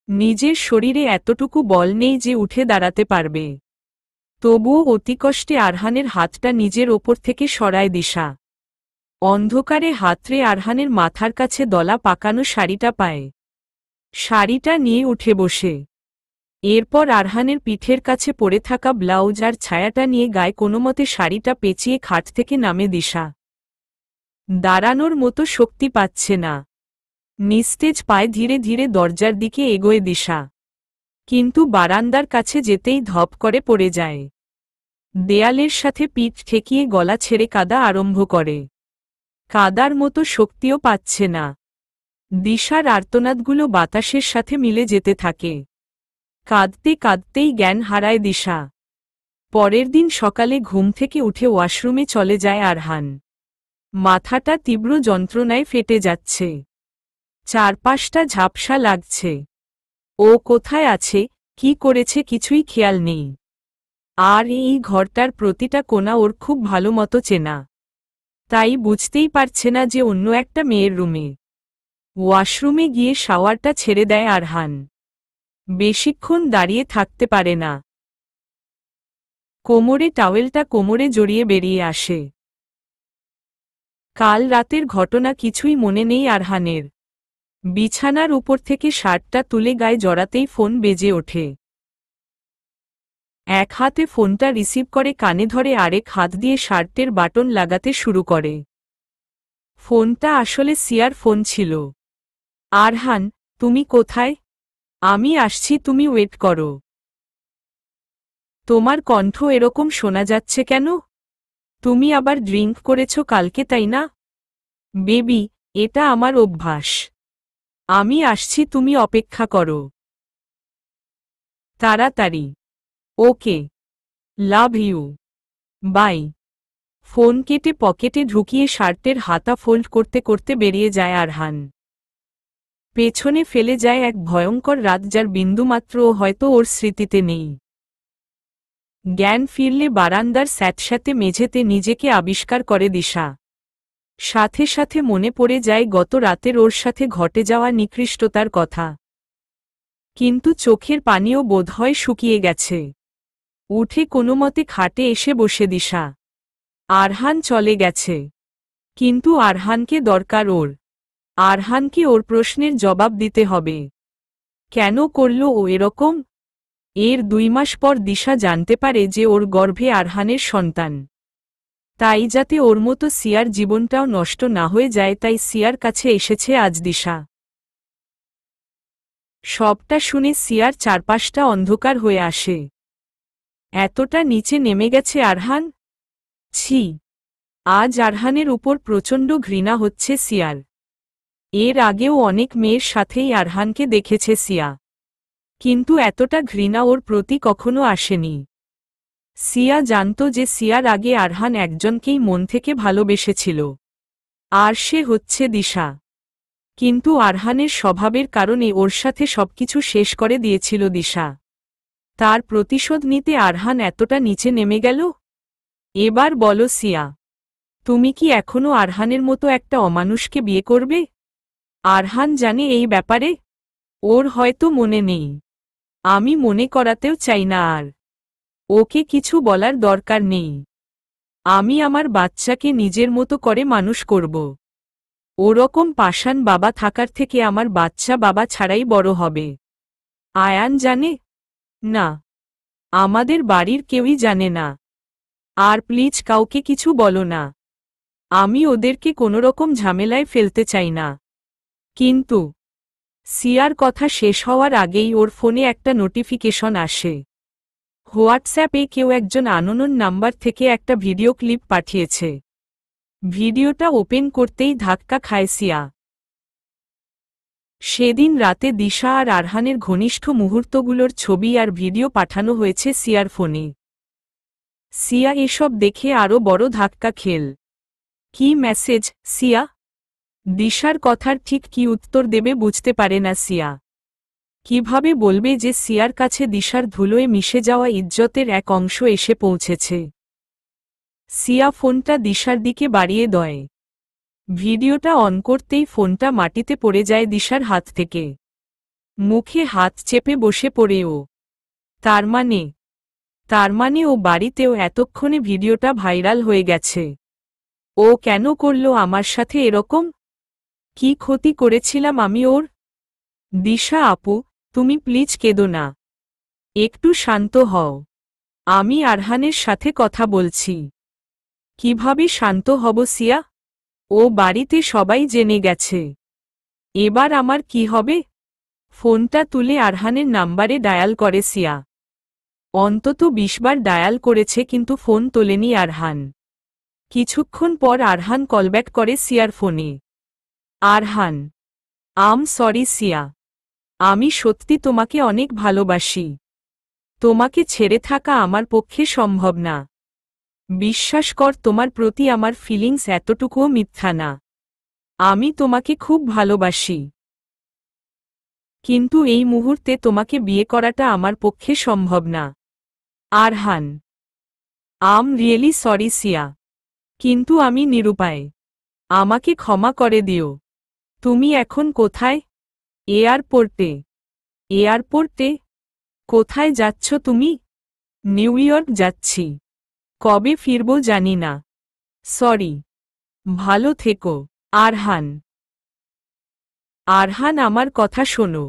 নিজের শরীরে এতটুকু বল নেই যে উঠে দাঁড়াতে পারবে। তবুও অতিকষ্টে আরহানের হাতটা নিজের ওপর থেকে সরায় দিশা। অন্ধকারে হাতড়ে আরহানের মাথার কাছে দলা পাকানো শাড়িটা পায়। শাড়িটা নিয়ে উঠে বসে। এরপর আরহানের পিঠের কাছে পড়ে থাকা ব্লাউজ আর ছায়াটা নিয়ে গায়ে কোনোমতে শাড়িটা পেঁচিয়ে খাট থেকে নামে দিশা। দাঁড়ানোর মতো শক্তি পাচ্ছে না। নিস্তেজ পায়ে ধীরে ধীরে দরজার দিকে এগোয় দিশা। কিন্তু বারান্দার কাছে যেতেই ধপ করে পড়ে যায়। দেয়ালের সাথে পিঠ ঠেকিয়ে গলা ছেড়ে কাঁদা আরম্ভ করে। কাদার মতো শক্তিও পাচ্ছে না। দিশার আর্তনাদগুলো বাতাসের সাথে মিলে যেতে থাকে। কাঁদতে কাঁদতেই জ্ঞান হারায় দিশা। পরের দিন সকালে ঘুম থেকে উঠে ওয়াশরুমে চলে যায় আরহান। মাথাটা তীব্র যন্ত্রণায় ফেটে যাচ্ছে। চারপাশটা ঝাপসা লাগছে। ও কোথায় আছে, কি করেছে কিছুই খেয়াল নেই। আর এই ঘরটার প্রতিটা কোণা ওর খুব ভালো মতো চেনা। তাই বুঝতেই পারছে না যে অন্য একটা মেয়ের রুমে। ওয়াশরুমে গিয়ে শাওয়ারটা ছেড়ে দেয় আরহান। বেশিক্ষণ দাঁড়িয়ে থাকতে পারে না। কোমরে টাওয়েলটা কোমরে জড়িয়ে বেরিয়ে আসে। কাল রাতের ঘটনা কিছুই মনে নেই আরহানের। বিছানার উপর থেকে শার্টটা তুলে গায়ে জড়াতেই ফোন বেজে ওঠে। এক হাতে ফোনটা রিসিভ করে কানে ধরে আরেক হাত দিয়ে শার্টের বাটন লাগাতে শুরু করে। ফোনটা আসলে সিয়ার ফোন ছিল। আরহান, তুমি কোথায়? আমি আসছি, তুমি ওয়েট করো। তোমার কণ্ঠ এরকম শোনা যাচ্ছে কেন? তুমি আবার ড্রিঙ্ক করেছ কালকে তাই না? বেবি, এটা আমার অভ্যাস। আমি আসছি, তুমি অপেক্ষা করো। তাড়াতাড়ি। Okay. Love you. Bye. Phone কেটে পকেটে ঢুকিয়ে শার্টের হাতা ফোল্ড করতে করতে বেরিয়ে যায় আরহান। পেছনে ফেলে যায় এক ভয়ঙ্কর রাত যার বিন্দুমাত্রও হয়তো ওর স্মৃতিতে নেই। জ্ঞান ফিরলে বারান্দার স্যাঁতস্যাঁতে মেঝেতে নিজেকে আবিষ্কার করে দিশা। সাথে সাথে মনে পড়ে যায় গত রাতের ওর সাথে ঘটে যাওয়া নিকৃষ্টতার কথা। কিন্তু চোখের পানিও বোধহয় শুকিয়ে গেছে। উঠে কোনোমতে খাটে এসে বসে দিশা। আরহান চলে গেছে, কিন্তু আরহানকে দরকার ওর। আরহানকে ওর প্রশ্নের জবাব দিতে হবে। কেন করল ও এরকম? এর 2 মাস পর দিশা জানতে পারে যে ওর গর্ভে আরহানের সন্তান। তাই যাতে ওর মতো সিয়ার জীবনটাও নষ্ট না হয়ে যায়, তাই সিয়ার কাছে এসেছে আজ দিশা। সবটা শুনে সিয়ার চারপাশটা অন্ধকার হয়ে আসে। এতটা নিচে নেমে গেছে আরহান? ছি! আজ আরহানের উপর প্রচণ্ড ঘৃণা হচ্ছে সিয়ার। এর আগেও অনেক মেয়ের সাথেই আরহানকে দেখেছে সিয়া, কিন্তু এতটা ঘৃণা ওর প্রতি কখনো আসেনি। সিয়া জানত যে সিয়ার আগে আরহান একজনকেই মন থেকে ভালোবেসেছিল, আর সে হচ্ছে দিশা। কিন্তু আরহানের স্বভাবের কারণে ওর সাথে সবকিছু শেষ করে দিয়েছিল দিশা। তার প্রতিশোধ নিতে আরহান এতটা নিচে নেমে গেল? এবার বলো সিয়া, তুমি কি এখনো আরহানের মতো একটা অমানুষকে বিয়ে করবে? আরহান জানে এই ব্যাপারে? ওর হয়তো মনে নেই। আমি মনে করাতেও চাই না আর। ওকে কিছু বলার দরকার নেই। আমি আমার বাচ্চাকে নিজের মতো করে মানুষ করব। ওরকম পাষাণ বাবা থাকার থেকে আমার বাচ্চা বাবা ছাড়াই বড় হবে। আয়ান জানে? না, আমাদের বাড়ির কেউই জানে না। আর প্লিজ কাউকে কিছু বলো না। আমি ওদেরকে কোনোরকম ঝামেলায় ফেলতে চাই না। কিন্তু সিয়ার কথা শেষ হওয়ার আগেই ওর ফোনে একটা নোটিফিকেশন আসে। হোয়াটসঅ্যাপে কেউ একজন আননোন নাম্বার থেকে একটা ভিডিও ক্লিপ পাঠিয়েছে। ভিডিওটা ওপেন করতেই ধাক্কা খায় সিয়া। সেদিন রাতে দিশা আর আরহানের ঘনিষ্ঠ মুহূর্তগুলোর ছবি আর ভিডিও পাঠানো হয়েছে সিয়ার ফোনে। সিয়া এসব দেখে আরও বড় ধাক্কা খেল। কি মেসেজ, সিয়া? দিশার কথার ঠিক কি উত্তর দেবে বুঝতে পারে না সিয়া। কিভাবে বলবে যে সিয়ার কাছে দিশার ধুলোয় মিশে যাওয়া ইজ্জতের এক অংশ এসে পৌঁছেছে? সিয়া ফোনটা দিশার দিকে বাড়িয়ে দেয়। ভিডিওটা অন করতেই ফোনটা মাটিতে পড়ে যায় দিশার হাত থেকে। মুখে হাত চেপে বসে পড়ে ও। তার মানে ও বাড়িতেও এতক্ষণে ভিডিওটা ভাইরাল হয়ে গেছে। ও কেন করল আমার সাথে এরকম? কি ক্ষতি করেছিলাম আমি ওর? দিশা আপু, তুমি প্লিজ কেঁদো না। একটু শান্ত হও। আমি আরহানের সাথে কথা বলছি। কিভাবে শান্ত হব সিয়া? ও বাড়িতে সবাই জেনে গেছে। এবার আমার কি হবে? ফোনটা তুলে আরহানের নাম্বারে ডায়াল করে সিয়া। অন্তত 20 বার ডায়াল করেছে, কিন্তু ফোন তোলেনি আরহান। কিছুক্ষণ পর আরহান কলব্যাক করে সিয়ার ফোনে। আরহান, সরি সিয়া। আমি সত্যি তোমাকে অনেক ভালোবাসি। তোমাকে ছেড়ে থাকা আমার পক্ষে সম্ভব না। বিশ্বাস কর, তোমার প্রতি আমার ফিলিংস এতটুকুও মিথ্যা না। আমি তোমাকে খুব ভালোবাসি। কিন্তু এই মুহূর্তে তোমাকে বিয়ে করাটা আমার পক্ষে সম্ভব না। আরহান, রিয়েলি সরি সিয়া। কিন্তু আমি নিরুপায়। আমাকে ক্ষমা করে দিও। তুমি এখন কোথায়? এয়ারপোর্টে। এয়ারপোর্টে? কোথায় যাচ্ছ তুমি? নিউ ইয়র্ক যাচ্ছি। কবে ফিরব জানি না। সরি। ভালো থেকো। আরহান। আরহান, আমার কথা শোনো।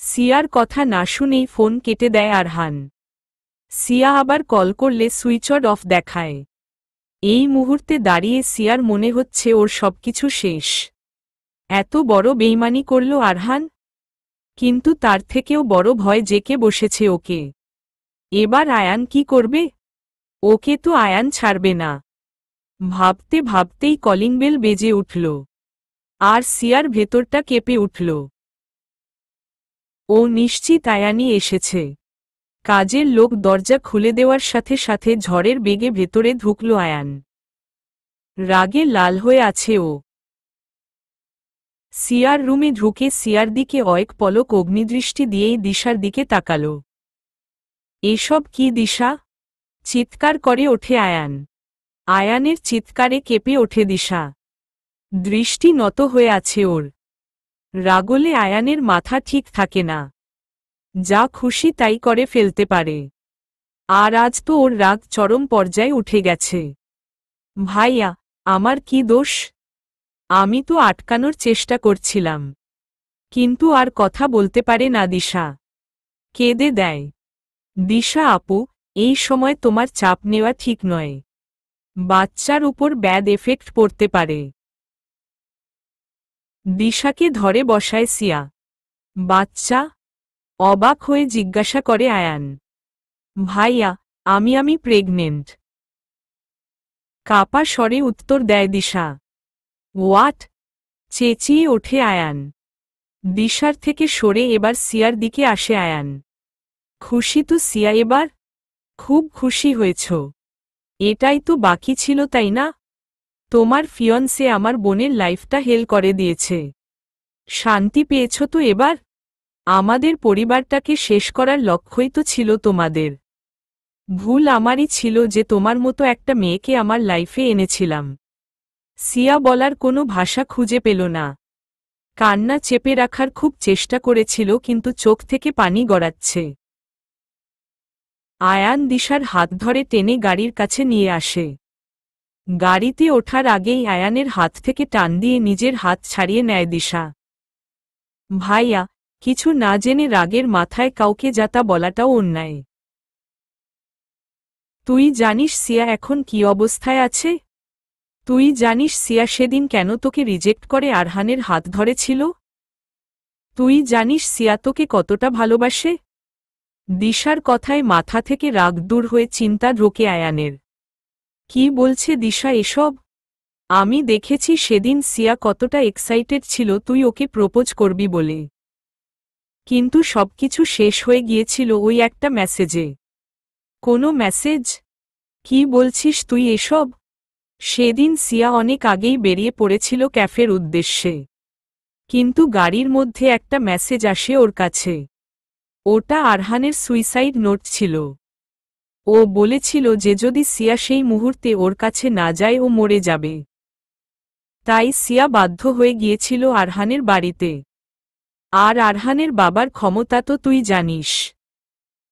সিয়ার কথা না শুনেই ফোন কেটে দেয় আরহান। সিয়া আবার কল করলে সুইচ অফ দেখায়। এই মুহূর্তে দাঁড়িয়ে সিয়ার মনে হচ্ছে ওর সবকিছু শেষ। এত বড় বেইমানি করল আরহান। কিন্তু তার থেকেও বড় ভয় জেঁকে বসেছে ওকে। এবার আয়ান কি করবে? ওকে তো আয়ান ছাড়বে না। ভাবতে ভাবতেই কলিং বেল বেজে উঠল। আর সিয়ার ভেতরটা কেঁপে উঠল। ও নিশ্চিত আয়ানই এসেছে। কাজের লোক দরজা খুলে দেওয়ার সাথে সাথে ঝড়ের বেগে ভেতরে ঢুকল আয়ান। রাগে লাল হয়ে আছে ও। সিয়ার রুমে ঢুকে সিয়ার দিকে অয়েক পলক অগ্নিদৃষ্টি দিয়েই দিশার দিকে তাকাল। এসব কি দিশা? চিৎকার করে ওঠে আয়ান। আয়ানের চিৎকারে কেঁপে ওঠে দিশা। দৃষ্টি নত হয়ে আছে ওর। রাগলে আয়ানের মাথা ঠিক থাকে না। যা খুশি তাই করে ফেলতে পারে। আর আজ তো ওর রাগ চরম পর্যায়ে উঠে গেছে। ভাইয়া, আমার কি দোষ? আমি তো আটকানোর চেষ্টা করছিলাম। কিন্তু আর কথা বলতে পারে না দিশা। কেঁদে দেয়। দিশা আপু, এই সময় তোমার চাপ নেওয়া ঠিক নয়। বাচ্চার উপর ব্যাড এফেক্ট পড়তে পারে। দিশাকে ধরে বসায় সিয়া। বাচ্চা? অবাক হয়ে জিজ্ঞাসা করে আয়ান। ভাইয়া, আমি প্রেগনেন্ট। কাপা স্বরে উত্তর দেয় দিশা। হোয়াট? চেঁচিয়ে ওঠে আয়ান। দিশার থেকে সরে এবার সিয়ার দিকে আসে আয়ান। খুশি তো সিয়া এবার? খুব খুশি হয়েছ। এটাই তো বাকি ছিল, তাই না? তোমার ফিয়ন্সে আমার বোনের লাইফটা হেল করে দিয়েছে। শান্তি পেয়েছ তো এবার? আমাদের পরিবারটাকে শেষ করার লক্ষ্যই তো ছিল তোমাদের। ভুল আমারই ছিল যে তোমার মতো একটা মেয়েকে আমার লাইফে এনেছিলাম। সিয়া বলার কোনো ভাষা খুঁজে পেল না। কান্না চেপে রাখার খুব চেষ্টা করেছিল কিন্তু চোখ থেকে পানি গড়াচ্ছে। আয়ান দিশার হাত ধরে টেনে গাড়ির কাছে নিয়ে আসে। গাড়িতে ওঠার আগেই আয়ানের হাত থেকে টান দিয়ে নিজের হাত ছাড়িয়ে নেয় দিশা। ভাইয়া, কিছু না জেনে রাগের মাথায় কাউকে যাতা বলাটাও অন্যায়। তুই জানিস সিয়া এখন কি অবস্থায় আছে? তুই জানিস সিয়া সেদিন কেন তোকে রিজেক্ট করে আরহানের হাত ধরেছিল? তুই জানিস সিয়া তোকে কতটা ভালোবাসে? দিশার কথায় মাথা থেকে রাগ দূর হয়ে চিন্তা ঢোকে আয়ানের। কি বলছে দিশা এসব? আমি দেখেছি সেদিন সিয়া কতটা এক্সাইটেড ছিল তুই ওকে প্রপোজ করবি বলে। কিন্তু সবকিছু শেষ হয়ে গিয়েছিল ওই একটা মেসেজে। কোনো মেসেজ? কি বলছিস তুই এসব? সেদিন সিয়া অনেক আগেই বেরিয়ে পড়েছিল ক্যাফের উদ্দেশ্যে। কিন্তু গাড়ির মধ্যে একটা মেসেজ আসে ওর কাছে। ওটা আরহানের সুইসাইড নোট ছিল। ও বলেছিল যে যদি সিয়া সেই মুহূর্তে ওর কাছে না যায় ও মরে যাবে। তাই সিয়া বাধ্য হয়ে গিয়েছিল আরহানের বাড়িতে। আর আরহানের বাবার ক্ষমতা তো তুই জানিস।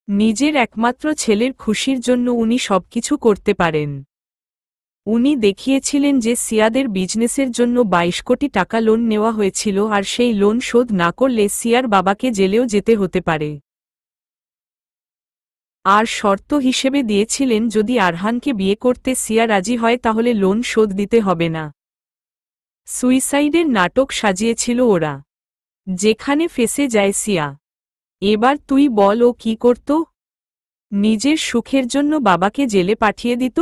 নিজের একমাত্র ছেলের খুশির জন্য উনি সবকিছু করতে পারেন। উনি দেখিয়েছিলেন যে সিয়াদের বিজনেসের জন্য 22 কোটি টাকা লোন নেওয়া হয়েছিল আর সেই লোন শোধ না করলে সিয়ার বাবাকে জেলেও যেতে হতে পারে। আর শর্ত হিসেবে দিয়েছিলেন যদি আরহানকে বিয়ে করতে সিয়া রাজি হয় তাহলে লোন শোধ দিতে হবে না। সুইসাইডের নাটক সাজিয়েছিল ওরা। যেখানে ফেসে যায় সিয়া। এবার তুই বল ও কি করত? নিজের সুখের জন্য বাবাকে জেলে পাঠিয়ে দিত?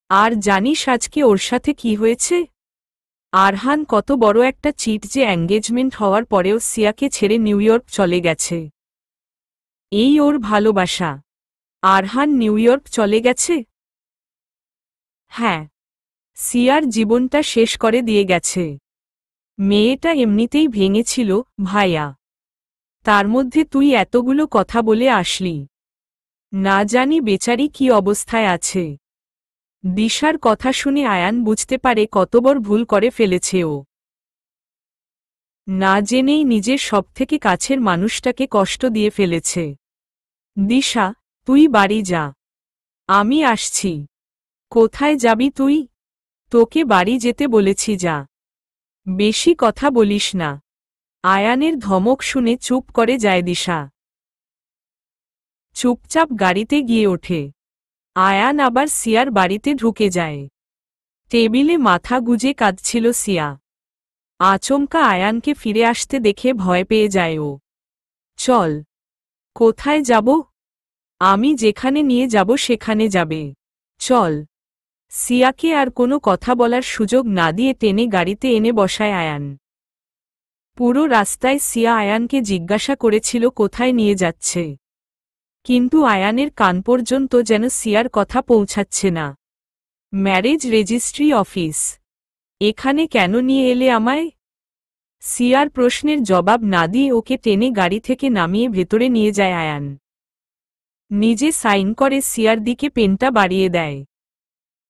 আর জানিস আজকে ওর সাথে কি হয়েছে? আরহান কত বড় একটা চিট যে এঙ্গেজমেন্ট হওয়ার পরেও সিয়াকে ছেড়ে নিউ ইয়র্ক চলে গেছে। এই ওর ভালোবাসা। আরহান নিউ ইয়র্ক চলে গেছে? হ্যাঁ। সিয়ার জীবনটা শেষ করে দিয়ে গেছে। মেয়েটা এমনিতেই ভেঙেছিল, ভাইয়া। তার মধ্যে তুই এতগুলো কথা বলে আসলি। না জানি বেচারি কি অবস্থায় আছে। দিশার কথা শুনে আয়ান বুঝতে পারে কতবড় ভুল করে ফেলেছে ও। না জেনেই নিজের সবথেকে কাছের মানুষটাকে কষ্ট দিয়ে ফেলেছে। দিশা, তুই বাড়ি যা। আমি আসছি। কোথায় যাবি তুই? তোকে বাড়ি যেতে বলেছি, যা। বেশি কথা বলিস না। আয়ানের ধমক শুনে চুপ করে যায় দিশা। চুপচাপ গাড়িতে গিয়ে ওঠে। আয়ান আবার সিয়ার বাড়িতে ঢুকে যায়। টেবিলে মাথা গুজে কাঁদছিল সিয়া। আচমকা আয়ানকে ফিরে আসতে দেখে ভয় পেয়ে যায় ও। চল। কোথায় যাব? আমি যেখানে নিয়ে যাব সেখানে যাবে। চল। সিয়াকে আর কোনো কথা বলার সুযোগ না দিয়ে টেনে গাড়িতে এনে বসায় আয়ান। পুরো রাস্তায় সিয়া আয়ানকে জিজ্ঞাসা করেছিল কোথায় নিয়ে যাচ্ছে। কিন্তু আয়ানের কান পর্যন্ত যেন সিয়ার কথা পৌঁছাচ্ছে না। Marriage registry office. এখানে কেন নিয়ে এলে আমায়? সিয়ার প্রশ্নের জবাব না দিয়ে ওকে টেনে গাড়ি থেকে নামিয়ে ভেতরে নিয়ে যায় আয়ান। নিজে সাইন করে সিয়ার দিকে পেনটা বাড়িয়ে দেয়।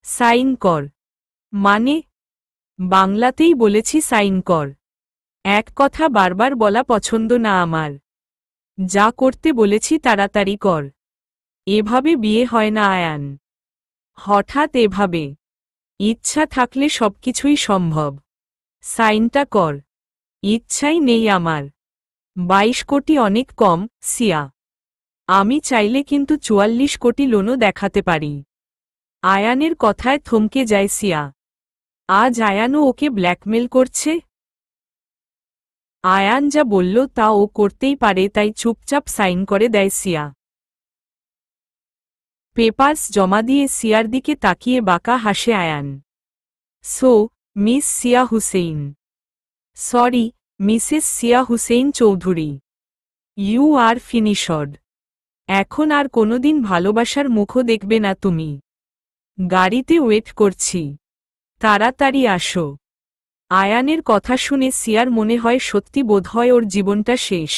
সাইন কর। মানে? বাংলাতেই বলেছি সাইন কর। এক কথা বারবার বলা পছন্দ না আমার। যা করতে বলেছি তাড়াতাড়ি কর। এভাবে বিয়ে হয় না আয়ান। হঠাৎ এভাবে। ইচ্ছা থাকলে সবকিছুই সম্ভব। সাইনটা কর। ইচ্ছাই নেই আমার। 22 কোটি অনেক কম, সিয়া। আমি চাইলে কিন্তু 44 কোটি লোনও দেখাতে পারি। আয়ানের কথায় থমকে যায় সিয়া। আজ আয়ানও ওকে ব্ল্যাকমেল করছে। আয়ান যা বলল তা ও করতেই পারে, তাই চুপচাপ সাইন করে দেয় সিয়া। পেপারস জমা দিয়ে সিয়ার দিকে তাকিয়ে বাঁকা হাসে Ayaan. So, miss Siya Hussain. Sorry, Mrs Siya Hussain Chowdhury. You are finished. এখন আর কোনোদিন ভালোবাসার মুখও দেখবে না তুমি। গাড়িতে ওয়েট করছি। তাড়াতাড়ি আসো। আয়ানের কথা শুনে সিয়ার মনে হয় সত্যি বোধহয় ওর জীবনটা শেষ।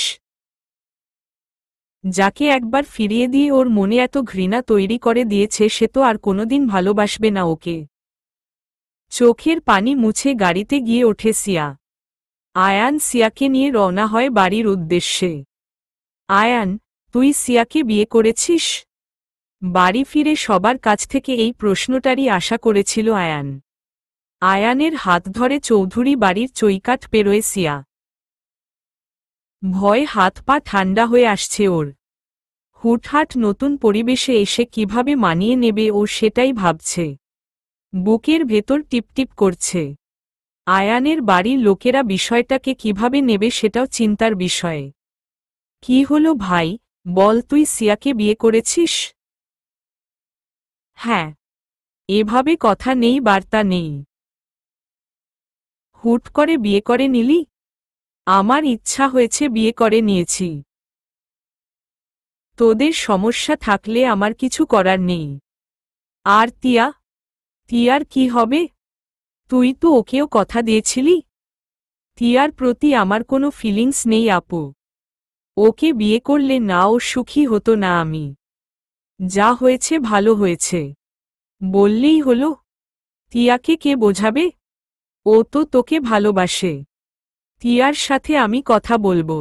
যাকে একবার ফিরিয়ে দিয়ে ওর মনে এত ঘৃণা তৈরি করে দিয়েছে সে তো আর কোনোদিন ভালোবাসবে না ওকে। চোখের পানি মুছে গাড়িতে গিয়ে ওঠে সিয়া। আয়ান সিয়াকে নিয়ে রওনা হয় বাড়ির উদ্দেশ্যে। আয়ান, তুই সিয়াকে বিয়ে করেছিস? বাড়ি ফিরে সবার কাছ থেকে এই প্রশ্নটারই আশা করেছিল আয়ান। আয়ানের হাত ধরে চৌধুরী বাড়ির চৌকাঠ পেরোয় সিয়া। ভয়ে হাত পা ঠান্ডা হয়ে আসছে ওর। হুটহাট নতুন পরিবেশে এসে কিভাবে মানিয়ে নেবে ও সেটাই ভাবছে। বুকের ভেতর টিপটিপ করছে। আয়ানের বাড়ির লোকেরা বিষয়টাকে কিভাবে নেবে সেটাও চিন্তার বিষয়। কি হলো ভাই, বল, তুই সিয়াকে বিয়ে করেছিস? হ্যাঁ। এভাবে কথা নেই, বার্তা নেই। হুট করে বিয়ে করে নিলি? আমার ইচ্ছা হয়েছে বিয়ে করে নিয়েছি। তোদের সমস্যা থাকলে আমার কিছু করার নেই। আর তিয়া? তিয়ার কি হবে? তুই তো ওকেও কথা দিয়েছিলি। তিয়ার প্রতি আমার কোনো ফিলিংস নেই আপু। ওকে বিয়ে করলে না ও সুখী হতো না আমি। যা হয়েছে ভালো হয়েছে বললেই হলো। তিয়াকে কে বোঝাবে? ও তো তোকে ভালোবাসে। তিয়ার সাথে আমি কথা বলবো।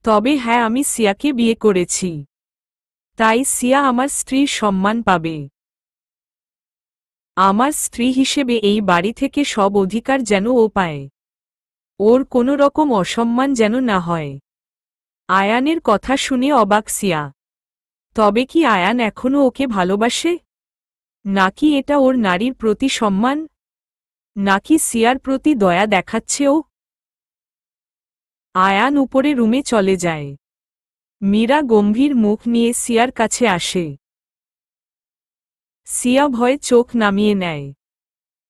তবে হ্যাঁ, আমি সিয়াকে বিয়ে করেছি। তাই সিয়া আমার স্ত্রীর সম্মান পাবে। আমার স্ত্রী হিসেবে এই বাড়ি থেকে সব অধিকার যেন ও পায়। ওর কোনো রকম অসম্মান যেন না হয়। আয়ানের কথা শুনে অবাক সিয়া। তবে কি আয়ান এখনও ওকে ভালোবাসে? নাকি এটা ওর নারীর প্রতি সম্মান? নাকি সিয়ার প্রতি দয়া দেখাচ্ছে ও? আয়ান উপরে রুমে চলে যায়। মীরা গম্ভীর মুখ নিয়ে সিয়ার কাছে আসে। সিয়া ভয়ে চোখ নামিয়ে নেয়।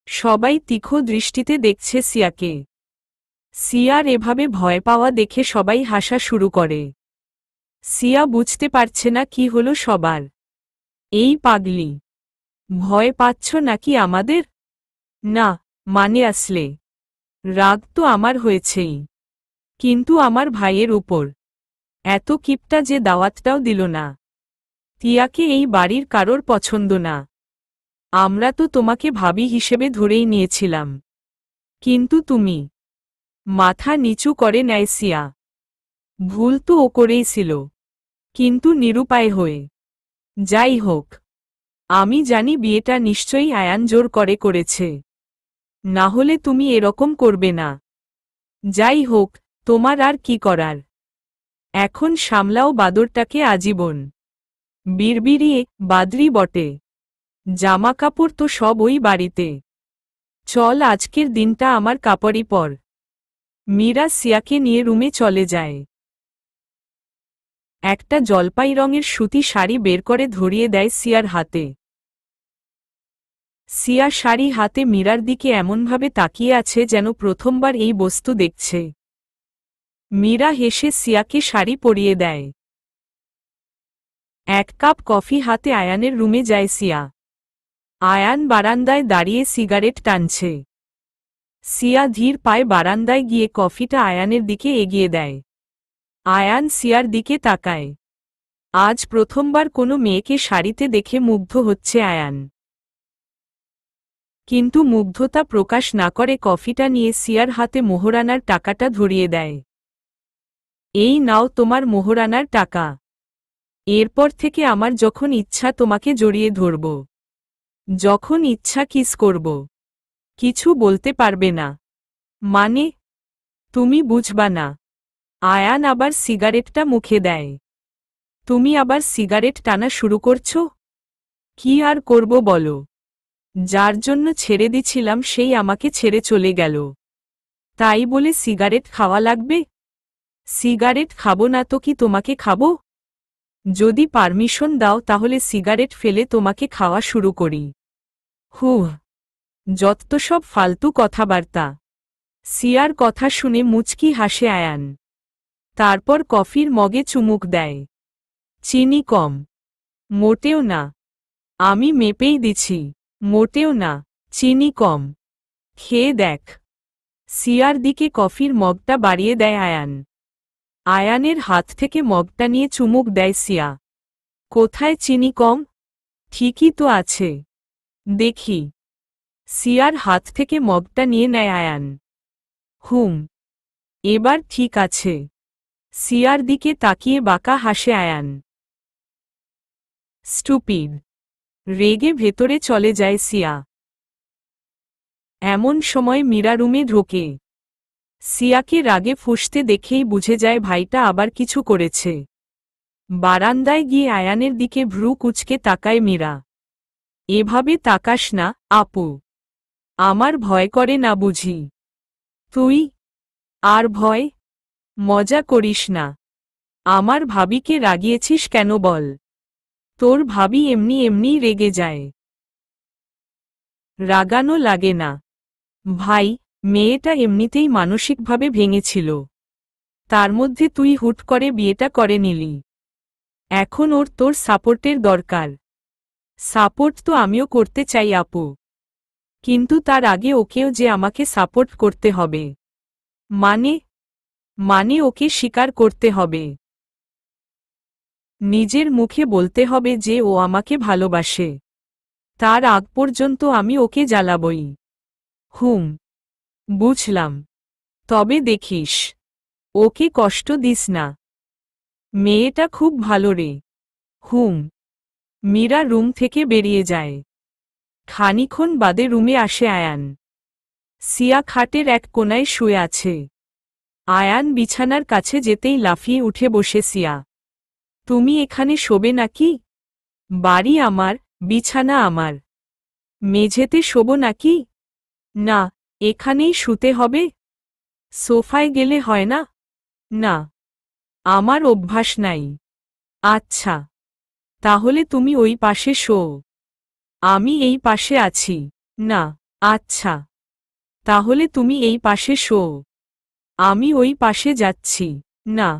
সবাই তীক্ষ্ণ দৃষ্টিতে দেখছে সিয়াকে। সিয়ার এভাবে ভয় পাওয়া দেখে সবাই হাসা শুরু করে। সিয়া বুঝতে পারছে না কি হলো সবার। এই পাগলি, ভয় পাচ্ছ নাকি আমাদের? না, মানে আসলে রাগ তো আমার হয়েছেই, কিন্তু আমার ভাইয়ের উপর এত কিপটা যে দাওয়াতটাও দিল না। তিয়াকে এই বাড়ির কারোর পছন্দ না। আমরা তো তোমাকে ভাবি হিসেবে ধরেই নিয়েছিলাম, কিন্তু তুমি। মাথা নিচু করে নেয় সিয়া। ভুল তো ও করেইছিল, কিন্তু নিরুপায় হয়ে। যাই হোক, আমি জানি বিয়েটা নিশ্চয়ই আয়ান জোর করে করেছে, না হলে তুমি এরকম করবে না। যাই হোক, তোমার আর কি করার। এখন সামলাও বাদরটাকে আজীবন। বিড়বিড়িয়ে, বাদরি বটে। জামাকাপড় তো সব ওই বাড়িতে। চল আজকের দিনটা আমার কাপড়ই পর। মীরা সিয়াকে নিয়ে রুমে চলে যায়। একটা জলপাই রঙের সুতি শাড়ি বের করে ধরিয়ে দেয় সিয়ার হাতে। সিয়া শাড়ি হাতে মীরার দিকে এমনভাবে তাকিয়ে আছে যেন প্রথমবার এই বস্তু দেখছে। মীরা হেসে সিয়াকে শাড়ি পরিয়ে দেয়। এক কাপ কফি হাতে আয়ানের রুমে যায় সিয়া। আয়ান বারান্দায় দাঁড়িয়ে সিগারেট টানছে। সিয়া ধীর পায়ে বারান্দায় গিয়ে কফিটা আয়ানের দিকে এগিয়ে দেয়। আয়ান সিয়ার দিকে তাকায়। আজ প্রথমবার কোনো মেয়েকে শাড়িতে দেখে মুগ্ধ হচ্ছে আয়ান। কিন্তু মুগ্ধতা প্রকাশ না করে কফিটা নিয়ে সিয়ার হাতে মোহরানার টাকাটা ধরিয়ে দেয়। এই নাও তোমার মোহরানার টাকা। এরপর থেকে আমার যখন ইচ্ছা তোমাকে জড়িয়ে ধরব, যখন ইচ্ছা কিস করব, কিছু বলতে পারবে না। মানে? তুমি বুঝবা না। আয়ান আবার সিগারেটটা মুখে দেয়। তুমি আবার সিগারেট টানা শুরু করছো? কি আর করব বলো? যার জন্য ছেড়ে দিছিলাম সেই আমাকে ছেড়ে চলে গেল, তাই বলে সিগারেট খাওয়া লাগবে? সিগারেট খাবো না তো কি তোমাকে খাবো? যদি পারমিশন দাও তাহলে সিগারেট ফেলে তোমাকে খাওয়া শুরু করি। হুহ, যত সব ফালতু কথাবার্তা। সিয়ার কথা শুনে মুচকি হাসে আয়ান। তারপর কফির মগে চুমুক দেয়। চিনি কম? মোটেও না। আমি মেপেই দিছি। মোটেও না, চিনি কম। খেয়ে দেখ। সিয়ার দিকে কফির মগটা বাড়িয়ে দেয় আয়ান। আয়ানের হাত থেকে মগটা নিয়ে চুমুক দেয় সিয়া। কোথায় চিনি কম? ঠিকই তো আছে। দেখি। সিয়ার হাত থেকে মগটা নিয়ে নেয় আয়ান। হুম, এবার ঠিক আছে। সিয়ার দিকে তাকিয়ে বাঁকা হাসে আয়ান। স্টুপিড। রেগে ভেতরে চলে যায় সিয়া। এমন সময় মীরা রুমে ঢোকে। সিয়াকে রাগে ফুঁসতে দেখেই বুঝে যায় ভাইটা আবার কিছু করেছে। বারান্দায় গিয়ে আয়ানের দিকে ভ্রু কুঁচকে তাকায় মীরা। এভাবে তাকাস না, আপু। আমার ভয় করে না বুঝি? তুই আর ভয়? মজা করিস না। আমার ভাবিকে রাগিয়েছিস কেন বল? তোর ভাবি এমনি এমনিই রেগে যায়। রাগানো লাগে না ভাই, মেয়েটা এমনিতেই মানসিকভাবে ভেঙেছিল। তার মধ্যে তুই হুট করে বিয়েটা করে নিলি। এখন ওর তোর সাপোর্টের দরকার। সাপোর্ট তো আমিও করতে চাই আপু, কিন্তু তার আগে ওকেও যে আমাকে সাপোর্ট করতে হবে। মানে? মানে ওকে স্বীকার করতে হবে। নিজের মুখে বলতে হবে যে ও আমাকে ভালোবাসে। তার আগ পর্যন্ত আমি ওকে জ্বালাবই। হুম, বুঝলাম। তবে দেখিস, ওকে কষ্ট দিস না। মেয়েটা খুব ভালো রে। হুম। মীরা রুম থেকে বেরিয়ে যায়। খানিক্ষণ বাদে রুমে আসে আয়ান। সিয়া খাটের এক কোনায় শুয়ে আছে। আয়ান বিছানার কাছে যেতেই লাফিয়ে উঠে বসে সিয়া। তুমি এখানে শোবে নাকি? বাড়ি আমার, বিছানা আমার। মেঝেতে শোবো নাকি? না, এখানেই শুতে হবে। সোফায় গেলে হয় না? না, আমার অভ্যাস নাই। আচ্ছা, তাহলে তুমি ওই পাশে শো। আমি এই পাশে আছি। না। আচ্ছা, তাহলে তুমি এই পাশে শো। আমি ওই পাশে যাচ্ছি। না।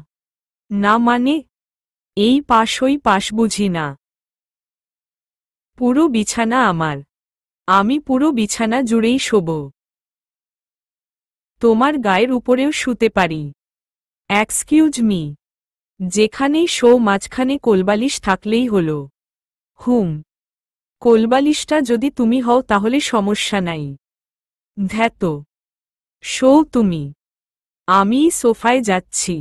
না মানে? এই পাশ ওই পাশ বুঝি না। পুরো বিছানা আমার। আমি পুরো বিছানা জুড়েই শোব। তোমার গায়ের উপরেও শুতে পারি। Excuse me. যেখানেই শো মাঝখানে কোলবালিশ থাকলেই হলো। হুম। কোলবালিশটা যদি তুমি হও তাহলে সমস্যা নাই। ধ্যাতো। শো তুমি। আমি সোফায় যাচ্ছি।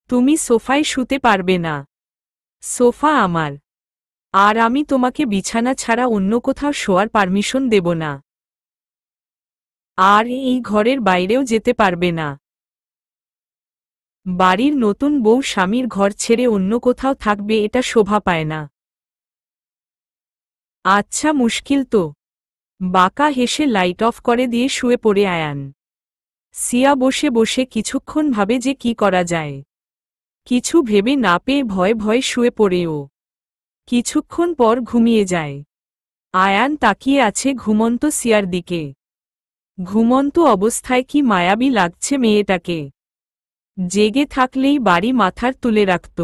তুমি সোফায় শুতে পারবে না। সোফা আমার। আর আমি তোমাকে বিছানা ছাড়া অন্য কোথাও শোয়ার পারমিশন দেব না। আর এই ঘরের বাইরেও যেতে পারবে না। বাড়ির নতুন বউ স্বামীর ঘর ছেড়ে অন্য কোথাও থাকবে এটা শোভা পায় না। আচ্ছা মুশকিল তো। বাঁকা হেসে লাইট অফ করে দিয়ে শুয়ে পড়ে আয়ান। সিয়া বসে বসে কিছুক্ষণ ভাবে যে কি করা যায়। কিছু ভেবে না পেয়ে ভয়ে ভয়ে শুয়ে পড়েও কিছুক্ষণ পর ঘুমিয়ে যায়। আয়ান তাকিয়ে আছে ঘুমন্ত সিয়ার দিকে। ঘুমন্ত অবস্থায় কি মায়াবী লাগছে মেয়েটাকে। জেগে থাকলেই বাড়ি মাথার তুলে রাখত।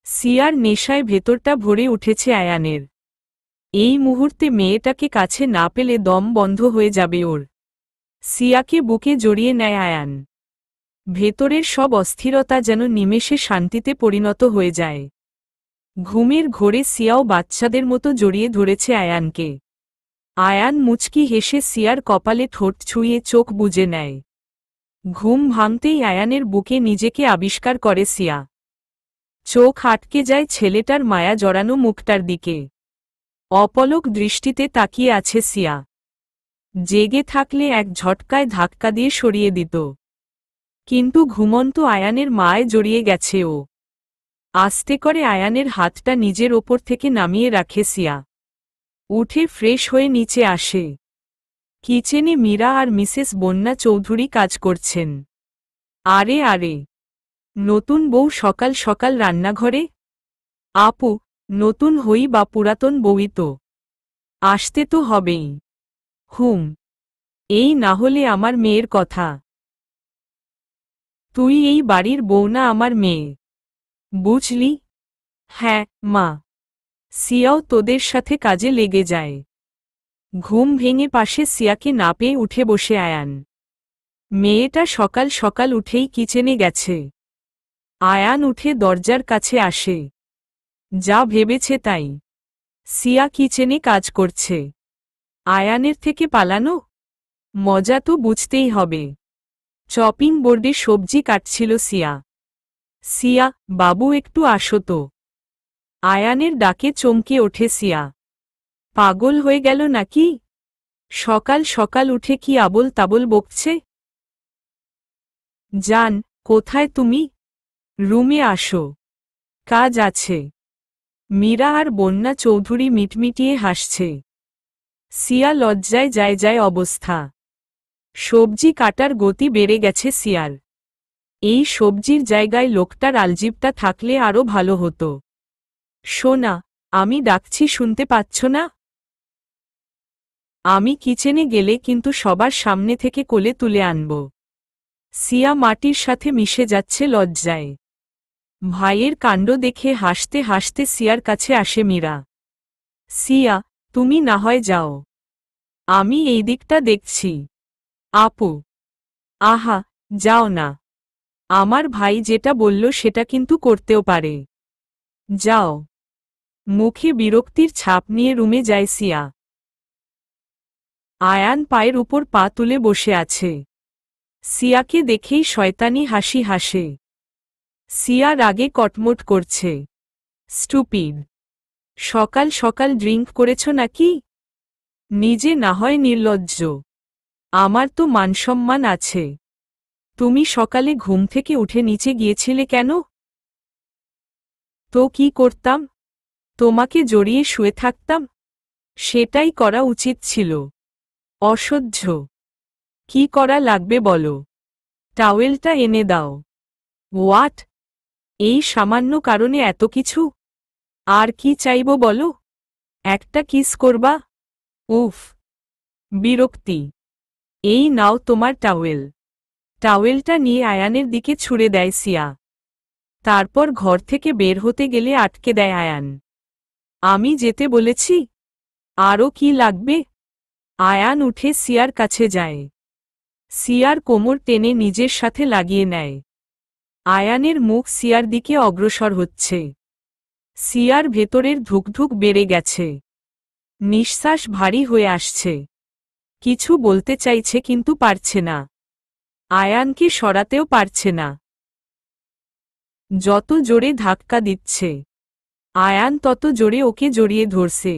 সিয়ার নেশায় ভেতরটা ভরে উঠেছে আয়ানের। এই মুহূর্তে মেয়েটাকে কাছে না পেলে দম বন্ধ হয়ে যাবে ওর। সিয়াকে বুকে জড়িয়ে নেয় আয়ান। ভেতরের সব অস্থিরতা যেন নিমেষে শান্তিতে পরিণত হয়ে যায়। ঘুমের ঘোরে সিয়াও বাচ্চাদের মতো জড়িয়ে ধরেছে আয়ানকে। আয়ান মুচকি হেসে সিয়ার কপালে ঠোঁট ছুঁয়ে চোখ বুজে নেয়। ঘুম ভাঙতেই আয়ানের বুকে নিজেকে আবিষ্কার করে সিয়া। চোখ আটকে যায় ছেলেটার মায়া জড়ানো মুখটার দিকে। অপলক দৃষ্টিতে তাকিয়ে আছে সিয়া। জেগে থাকলে এক ঝটকায় ধাক্কা দিয়ে সরিয়ে দিত, কিন্তু ঘুমন্ত আয়ানের মায় জড়িয়ে গেছে ও। আস্তে করে আয়ানের হাতটা নিজের ওপর থেকে নামিয়ে রাখে সিয়া। উঠে ফ্রেশ হয়ে নিচে আসে। কিচেনে মীরা আর মিসেস বন্যা চৌধুরী কাজ করছেন। আরে আরে, নতুন বউ সকাল সকাল রান্নাঘরে? আপু, নতুন হই বা পুরাতন বউই তো, আসতে তো হবেই। এই না হলে আমার মেয়ের কথা। তুই এই বাড়ির বউ না আমার মেয়ে, বুঝলি? হ্যাঁ মা। সিয়াও তোদের সাথে কাজে লেগে যায়। ঘুম ভেঙে পাশে সিয়াকে না পেয়ে উঠে বসে আয়ান। মেয়েটা সকাল সকাল উঠেই কিচেনে গেছে। আয়ান উঠে দরজার কাছে আসে। যা ভেবেছে তাই, সিয়া কিচেনে কাজ করছে। আয়ানের থেকে পালানো? মজা তো বুঝতেই হবে। চপিং বোর্ডে সবজি কাটছিল সিয়া। সিয়া, বাবু একটু আসো তো। আয়ানের ডাকে চমকে ওঠে সিয়া। পাগল হয়ে গেল নাকি? সকাল সকাল উঠে কি আবোল তাবোল বকছে? জান, কোথায় তুমি? রুমে আসো, কাজ আছে। মীরা আর বন্যা চৌধুরী মিটমিটিয়ে হাসছে। সিয়া লজ্জায় যায় যায় অবস্থা। সবজি কাটার গতি বেড়ে গেছে সিয়ার। এই সবজির জায়গায় লোকটার আলজিবটা থাকলে আরও ভালো হতো। শোনা, আমি ডাকছি শুনতে পাচ্ছ না? আমি কিচেনে গেলে কিন্তু সবার সামনে থেকে কোলে তুলে আনব। সিয়া মাটির সাথে মিশে যাচ্ছে লজ্জায়। ভাইয়ের কাণ্ড দেখে হাসতে হাসতে সিয়ার কাছে আসে মীরা। সিয়া, তুমি না হয় যাও, আমি এই দিকটা দেখছি। আপু, আহা, যাও না। আমার ভাই যেটা বলল সেটা কিন্তু করতেও পারে। যাও। মুখে বিরক্তির ছাপ নিয়ে রুমে যায় সিয়া। আয়ান পায়ের উপর পা তুলে বসে আছে। সিয়াকে দেখেই শয়তানি হাসি হাসে। সিয়া রাগে কটমট করছে। স্টুপিড, সকাল সকাল ড্রিঙ্ক করেছ নাকি? নিজে না হয় নির্লজ্জ, আমার তো মানসম্মান আছে। তুমি সকালে ঘুম থেকে উঠে নিচে গিয়েছিলে কেন? তো কি করতাম? তোমাকে জড়িয়ে শুয়ে থাকতাম? সেটাই করা উচিত ছিল। অসহ্য। কি করা লাগবে বলো? টাওয়েলটা এনে দাও। হোয়াট? এই সামান্য কারণে এত কিছু? আর কি চাইব বলো? একটা কিস করবা? উফ, বিরক্তি। এই নাও তোমার টাওয়েল। টাওয়েলটা নিয়ে আয়ানের দিকে ছুঁড়ে দেয় সিয়া। তারপর ঘর থেকে বের হতে গেলে আটকে দেয় আয়ান। আমি যেতে বলেছি। আরও কি লাগবে? আয়ান উঠে সিয়ার কাছে যায়। সিয়ার কোমর টেনে নিজের সাথে লাগিয়ে নেয়। আয়ানের মুখ সিয়ার দিকে অগ্রসর হচ্ছে। সিয়ার ভেতরের ধুকধুক বেড়ে গেছে। নিঃশ্বাস ভারী হয়ে আসছে। কিছু বলতে চাইছে কিন্তু পারছে না। আয়ানকে সরাতেও পারছে না। যত জোরে ধাক্কা দিচ্ছে, আয়ান তত জোরে ওকে জড়িয়ে ধরছে।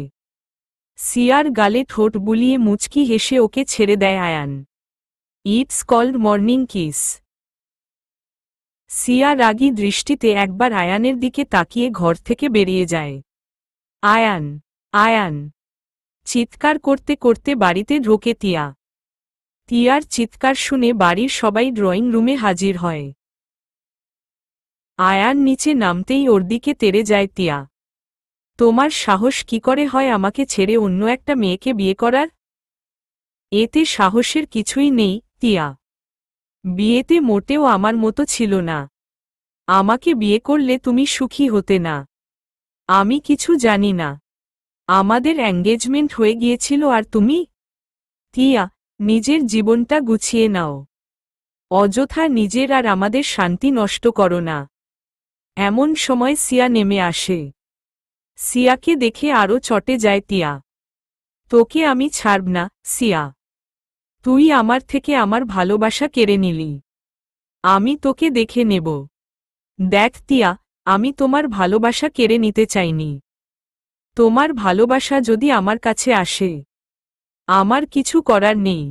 সিয়ার গালে ঠোঁট বুলিয়ে মুচকি হেসে ওকে ছেড়ে দেয় Ayaan. It's called morning kiss. Siya রাগী দৃষ্টিতে একবার আয়ানের দিকে তাকিয়ে ঘর থেকে বেরিয়ে যায়। আয়ান, আয়ান চিৎকার করতে করতে বাড়িতে ঢোকে তিয়া। তিয়ার চিৎকার শুনে বাড়ির সবাই ড্রয়িং রুমে হাজির হয়। আয়ান নিচে নামতেই ওর দিকে তেড়ে যায় তিয়া। তোমার সাহস কি করে হয় আমাকে ছেড়ে অন্য একটা মেয়েকে বিয়ে করার? এতে সাহসের কিছুই নেই তিয়া। বিয়েতে মোটেও আমার মতো ছিল না। আমাকে বিয়ে করলে তুমি সুখী হতে না। আমি কিছু জানি না। আমাদের এঙ্গেজমেন্ট হয়ে গিয়েছিল আর তুমি? তিয়া, নিজের জীবনটা গুছিয়ে নাও। অযথা নিজের আর আমাদের শান্তি নষ্ট করো না। এমন সময় সিয়া নেমে আসে। সিয়াকে দেখে আরো চটে যায় তিয়া। তোকে আমি ছাড়ব না, সিয়া। তুই আমার থেকে আমার ভালোবাসা কেড়ে নিলি। আমি তোকে দেখে নেব। দেখ তিয়া, আমি তোমার ভালোবাসা কেড়ে নিতে চাইনি। তোমার ভালোবাসা যদি আমার কাছে আসে, আমার কিছু করার নেই।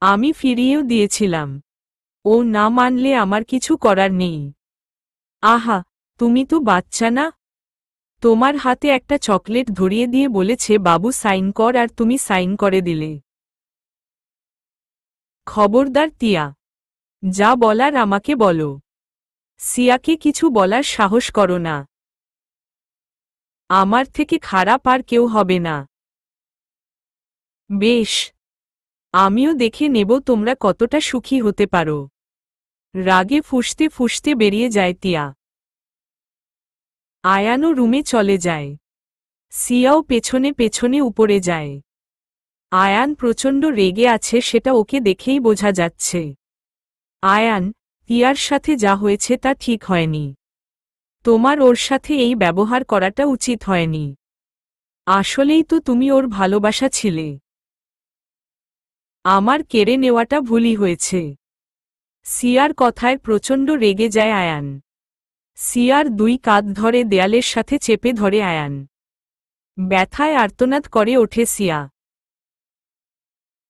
আমি ফিরিয়েও দিয়েছিলাম। ও না মানলে আমার কিছু করার নেই। আহা, তুমি তো বাচ্চা না। তোমার হাতে একটা চকলেট ধরিয়ে দিয়ে বলেছে বাবু সাইন কর, আর তুমি সাইন করে দিলে। খবরদার তিয়া, যা বলার আমাকে বলো। সিয়াকে কিছু বলার সাহস করো না। আমার থেকে খারাপ আর কেউ হবে না। বেশ, আমিও দেখে নেব তোমরা কতটা সুখী হতে পারো। রাগে ফুঁসতে ফুঁসতে বেরিয়ে যায় তিয়া। আয়ানও রুমে চলে যায়। সিয়াও পেছনে পেছনে উপরে যায়। আয়ান প্রচণ্ড রেগে আছে, সেটা ওকে দেখেই বোঝা যাচ্ছে। আয়ান, তিয়ার সাথে যা হয়েছে তা ঠিক হয়নি। তোমার ওর সাথে এই ব্যবহার করাটা উচিত হয়নি। আসলেই তো তুমি ওর ভালোবাসা ছিলে। আমার কেড়ে নেওয়াটা ভুলই হয়েছে। সিয়ার কথায় প্রচণ্ড রেগে যায় আয়ান। সিয়ার দুই কাঁধ ধরে দেয়ালের সাথে চেপে ধরে আয়ান। ব্যথায় আর্তনাদ করে ওঠে সিয়া।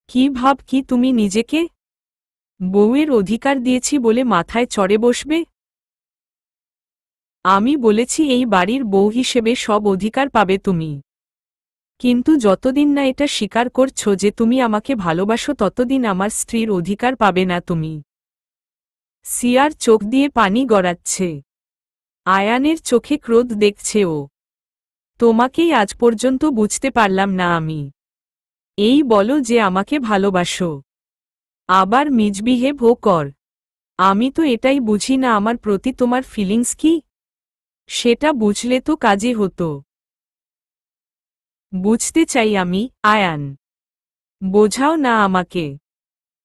কি ভাব কি তুমি নিজেকে? বউয়ের অধিকার দিয়েছি বলে মাথায় চড়ে বসবে? আমি বলেছি এই বাড়ির বউ হিসেবে সব অধিকার পাবে তুমি। কিন্তু যতদিন না এটা স্বীকার করছো যে তুমি আমাকে ভালোবাসো, ততদিন আমার স্ত্রীর অধিকার পাবে না তুমি। সিয়ার চোখ দিয়ে পানি গড়াচ্ছে। আয়ানের চোখে ক্রোধ দেখছে ও। তোমাকেই আজ পর্যন্ত বুঝতে পারলাম না আমি। এই বলো যে আমাকে ভালোবাসো, আবার মিসবিহেভও কর। আমি তো এটাই বুঝি না আমার প্রতি তোমার ফিলিংস কি। সেটা বুঝলে তো কাজে হতো। বুঝতে চাই আমি, আয়ান। বোঝাও না আমাকে।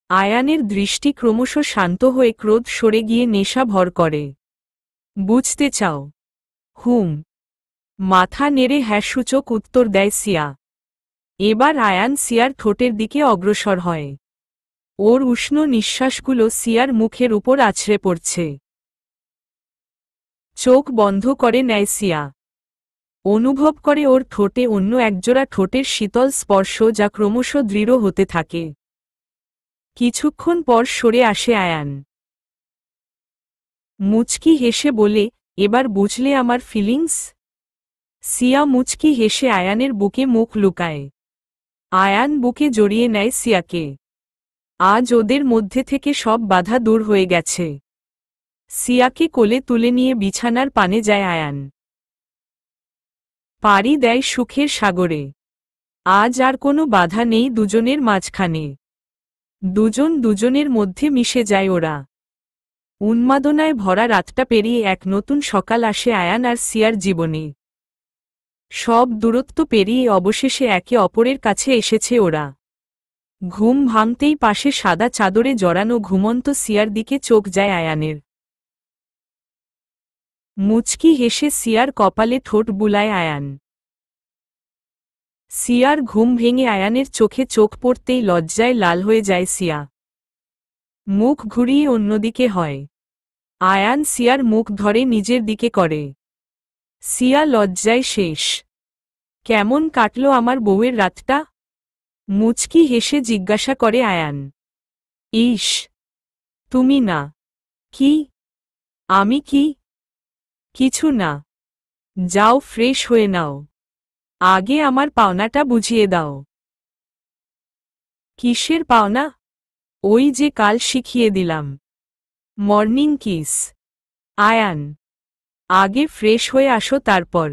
আয়ানের দৃষ্টি ক্রমশ শান্ত হয়ে ক্রোধ সরে গিয়ে নেশা ভর করে। বুঝতে চাও? হুম। মাথা নেড়ে হ্যাঁ সূচক উত্তর দেয় সিয়া। এবার আয়ান সিয়ার ঠোঁটের দিকে অগ্রসর হয়। ওর উষ্ণ নিঃশ্বাসগুলো সিয়ার মুখের উপর আছড়ে পড়ছে। চোখ বন্ধ করে নেয় সিয়া। অনুভব করে ওর ঠোঁটে অন্য একজোড়া ঠোঁটের শীতল স্পর্শ, যা ক্রমশ দৃঢ় হতে থাকে। কিছুক্ষণ পর সরে আসে আয়ান। মুচকি হেসে বলে, এবার বুঝলে আমার ফিলিংস? সিয়া মুচকি হেসে আয়ানের বুকে মুখ লুকায়। আয়ান বুকে জড়িয়ে নেয় সিয়াকে। আজ ওদের মধ্যে থেকে সব বাধা দূর হয়ে গেছে। সিয়াকে কোলে তুলে নিয়ে বিছানার পানে যায় আয়ান। পাড়ি দেয় সুখের সাগরে। আজ আর কোনো বাধা নেই দুজনের মাঝখানে। দুজন দুজনের মধ্যে মিশে যায় ওরা। উন্মাদনায় ভরা রাতটা পেরিয়ে এক নতুন সকাল আসে আয়ান আর সিয়ার জীবনে। সব দূরত্ব পেরিয়ে অবশেষে একে অপরের কাছে এসেছে ওরা। ঘুম ভাঙতেই পাশে সাদা চাদরে জড়ানো ঘুমন্ত সিয়ার দিকে চোখ যায় আয়ানের। মুচকি হেসে সিয়ার কপালে ঠোঁট বুলায় আয়ান। সিয়ার ঘুম ভেঙে আয়ানের চোখে চোখ পড়তেই লজ্জায় লাল হয়ে যায় সিয়া। মুখ ঘুরিয়ে অন্যদিকে হয়। আয়ান সিয়ার মুখ ধরে নিজের দিকে করে। সিয়া লজ্জায় শেষ। কেমন কাটল আমার বউয়ের রাতটা? মুচকি হেসে জিজ্ঞাসা করে আয়ান। ইস, তুমি না। কি? আমি কি? কিছু না। যাও ফ্রেশ হয়ে নাও। আগে আমার পাওনাটা বুঝিয়ে দাও। কিসের পাওনা? ওই যে কাল শিখিয়ে দিলাম। Morning kiss. আয়ান, আগে ফ্রেশ হয়ে আসো, তারপর।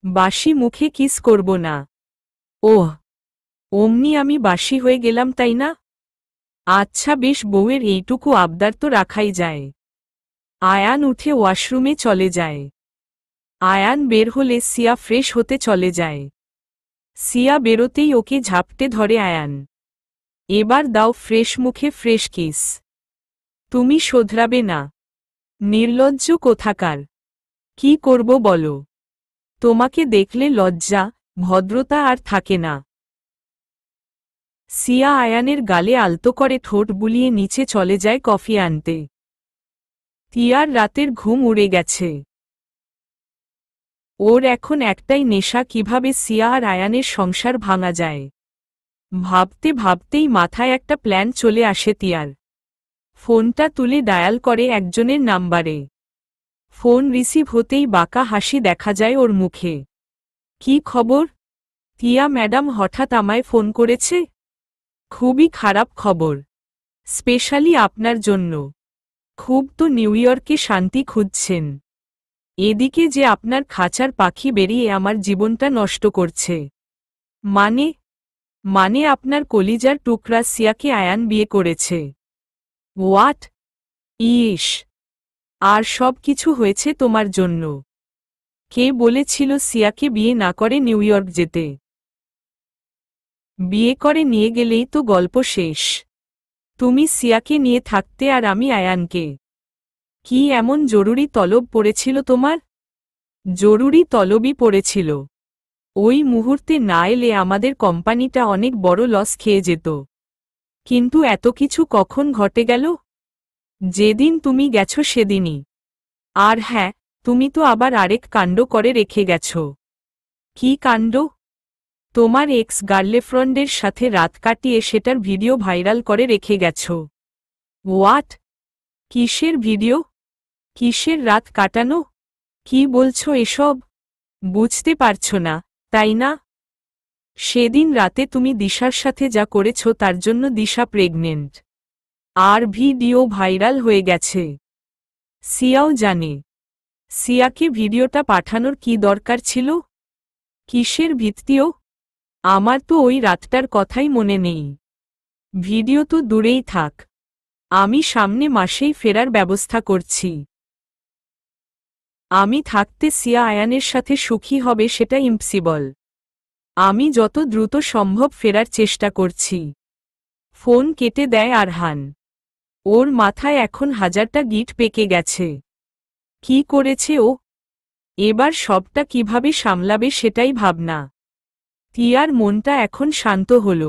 বাসি মুখে কিস করব না। ওহ, অমনি আমি বাসি হয়ে গেলাম তাই না? আচ্ছা বেশ, বউয়ের এইটুকু আবদার তো রাখাই যায়। আয়ান উঠে ওয়াশরুমে চলে যায়। আয়ান বের হলে সিয়া ফ্রেশ হতে চলে যায়। সিয়া বেরোতেই ওকে ঝাপটে ধরে আয়ান। এবার দাও ফ্রেশ মুখে ফ্রেশ কিস। তুমি শোধরাবে না? নির্লজ্জ কোথাকার। কি করব বলো? তোমাকে দেখলে লজ্জা ভদ্রতা আর থাকে না। সিয়া আয়ানের গালে আলতো করে ঠোঁট বুলিয়ে নিচে চলে যায় কফি আনতে। তিয়ার রাতের ঘুম উড়ে গেছে। ওর এখন একটাই নেশা, কিভাবে সিয়া আর আয়ানের সংসার ভাঙা যায়। ভাবতে ভাবতেই মাথায় একটা প্ল্যান চলে আসে তিয়ার। ফোনটা তুলে ডায়াল করে একজনের নাম্বারে। ফোন রিসিভ হতেই বাঁকা হাসি দেখা যায় ওর মুখে। কি খবর? তিয়া ম্যাডাম হঠাৎ আমায় ফোন করেছে? খুবই খারাপ খবর, স্পেশালি আপনার জন্য। খুব তো নিউ ইয়র্কে শান্তি খুঁজছেন, এদিকে যে আপনার খাঁচার পাখি বেরিয়ে আমার জীবনটা নষ্ট করছে। মানে? মানে আপনার কলিজার টুকরা সিয়াকে আয়ান বিয়ে করেছে। হোয়াট? ইস, আর সব কিছু হয়েছে তোমার জন্য। কে বলেছিল সিয়াকে বিয়ে না করে নিউ ইয়র্ক যেতে? বিয়ে করে নিয়ে গেলেই তো গল্প শেষ। তুমি সিয়াকে নিয়ে থাকতে আর আমি আয়ানকে। কি এমন জরুরি তলব পড়েছিল তোমার? জরুরি তলবই পড়েছিল। ওই মুহূর্তে না এলে আমাদের কোম্পানিটা অনেক বড় লস খেয়ে যেত। কিন্তু এত কিছু কখন ঘটে গেল? যেদিন তুমি গেছো সেদিনই। আর হ্যাঁ, তুমি তো আবার আরেক কাণ্ড করে রেখে গেছ। কি কাণ্ড? তোমার এক্স গার্লফ্রেন্ডের সাথে রাত কাটিয়ে সেটার ভিডিও ভাইরাল করে রেখে গেছ। হোয়াট? কিসের ভিডিও? কিসের রাত কাটানো? কি বলছো এসব? বুঝতে পারছো না, তাই না? সেদিন রাতে তুমি দিশার সাথে যা করেছ তার জন্য দিশা প্রেগনেন্ট। আর ভিডিও ভাইরাল হয়ে গেছে। সিয়াও জানে। সিয়াকে ভিডিওটা পাঠানোর কি দরকার ছিল? কিসের ভিত্তিও? আমার তো ওই রাতটার কথাই মনে নেই। ভিডিও তো দূরেই থাক, আমি সামনে মাসেই ফেরার ব্যবস্থা করছি। আমি থাকতে সিয়া আয়ানের সাথে সুখী হবে সেটা ইম্পসিবল। আমি যত দ্রুত সম্ভব ফেরার চেষ্টা করছি। ফোন কেটে দেয় আরহান। ওর মাথায় এখন হাজারটা গিট পেকে গেছে। কি করেছে ও? এবার সবটা কিভাবে সামলাবে সেটাই ভাবনা। তিয়ার মনটা এখন শান্ত হল,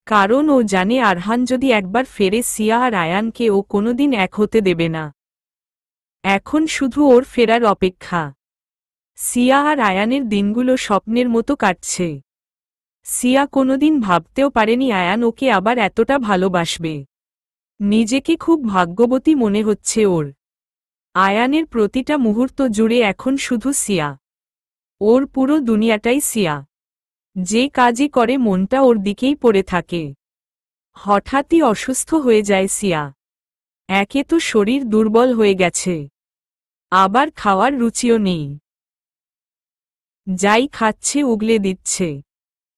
কারণ ও জানে আরহান যদি একবার ফেরে সিয়া আর আয়ানকে ও কোনোদিন এক হতে দেবে না। এখন শুধু ওর ফেরার অপেক্ষা। সিয়া আর আয়ানের দিনগুলো স্বপ্নের মতো কাটছে। সিয়া কোনোদিন ভাবতেও পারেনি আয়ান ওকে আবার এতটা ভালোবাসবে। নিজেকে খুব ভাগ্যবতী মনে হচ্ছে ওর। আয়ানের প্রতিটা মুহূর্ত জুড়ে এখন শুধু সিয়া। ওর পুরো দুনিয়াটাই সিয়া। যে কাজই করে মনটা ওর দিকেই পড়ে থাকে। হঠাৎই অসুস্থ হয়ে যায় সিয়া। একে তো শরীর দুর্বল হয়ে গেছে, আবার খাওয়ার রুচিও নেই। যাই খাচ্ছে উগলে দিচ্ছে।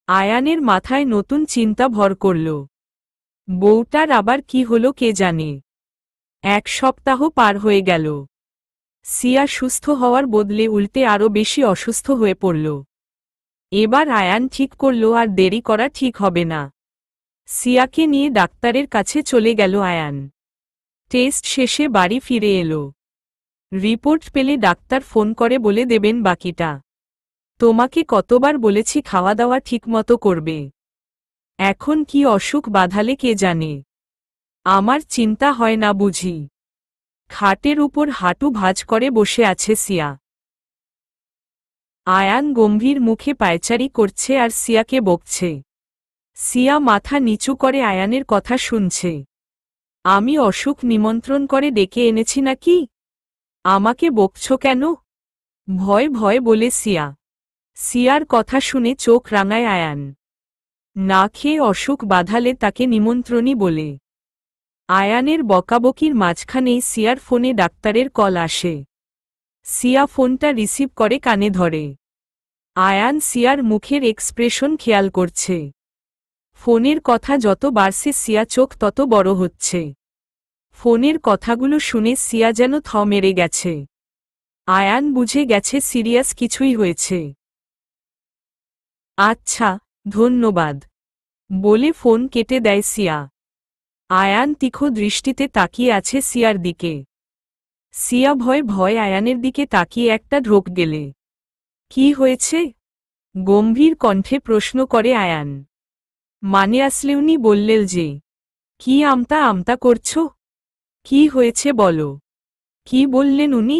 আয়ানের মাথায় নতুন চিন্তা ভর করল। বউটার আবার কি হলো কে জানে। এক সপ্তাহ পার হয়ে গেল। সিয়া সুস্থ হওয়ার বদলে উল্টে আরও বেশি অসুস্থ হয়ে পড়ল। এবার আয়ান ঠিক করল আর দেরি করা ঠিক হবে না। সিয়াকে নিয়ে ডাক্তারের কাছে চলে গেল আয়ান। টেস্ট শেষে বাড়ি ফিরে এলো। রিপোর্ট পেলে ডাক্তার ফোন করে বলে দেবেন বাকিটা। তোমাকে কতবার বলেছি খাওয়া দাওয়া ঠিকমতো করবে। এখন কি অসুখ বাঁধালে কে জানে। আমার চিন্তা হয় না বুঝি। খাটের উপর হাঁটু ভাঁজ করে বসে আছে সিয়া। আয়ান গম্ভীর মুখে পায়চারি করছে আর সিয়াকে বকছে। সিয়া মাথা নিচু করে আয়ানের কথা শুনছে। আমি অসুখ নিমন্ত্রণ করে ডেকে এনেছি নাকি? আমাকে বকছ কেন? ভয় ভয় বলে সিয়া। সিয়ার কথা শুনে চোখ রাঙায় আয়ান। না খেয়ে অসুখ বাঁধালে তাকে নিমন্ত্রণই বলে। আয়ানের বকাবকির মাঝখানেই সিয়ার ফোনে ডাক্তারের কল আসে। সিয়া ফোনটা রিসিভ করে কানে ধরে। আয়ান সিয়ার মুখের এক্সপ্রেশন খেয়াল করছে। ফোনের কথা যত বাড়ছে সিয়া চোখ তত বড় হচ্ছে। ফোনের কথাগুলো শুনে সিয়া যেন থ মেরে গেছে। আয়ান বুঝে গেছে সিরিয়াস কিছুই হয়েছে। আচ্ছা, ধন্যবাদ বলে ফোন কেটে দেয় সিয়া। আয়ান তীক্ষ্ণ দৃষ্টিতে তাকিয়ে আছে সিয়ার দিকে। সিয়া ভয় ভয় আয়ানের দিকে তাকিয়ে একটা ঢোক গেলে। কি হয়েছে? গম্ভীর কণ্ঠে প্রশ্ন করে আয়ান। মানে আসলে উনি বললেন যে, কি আমতা আমতা করছো? কি হয়েছে বলো? কি বললেন উনি?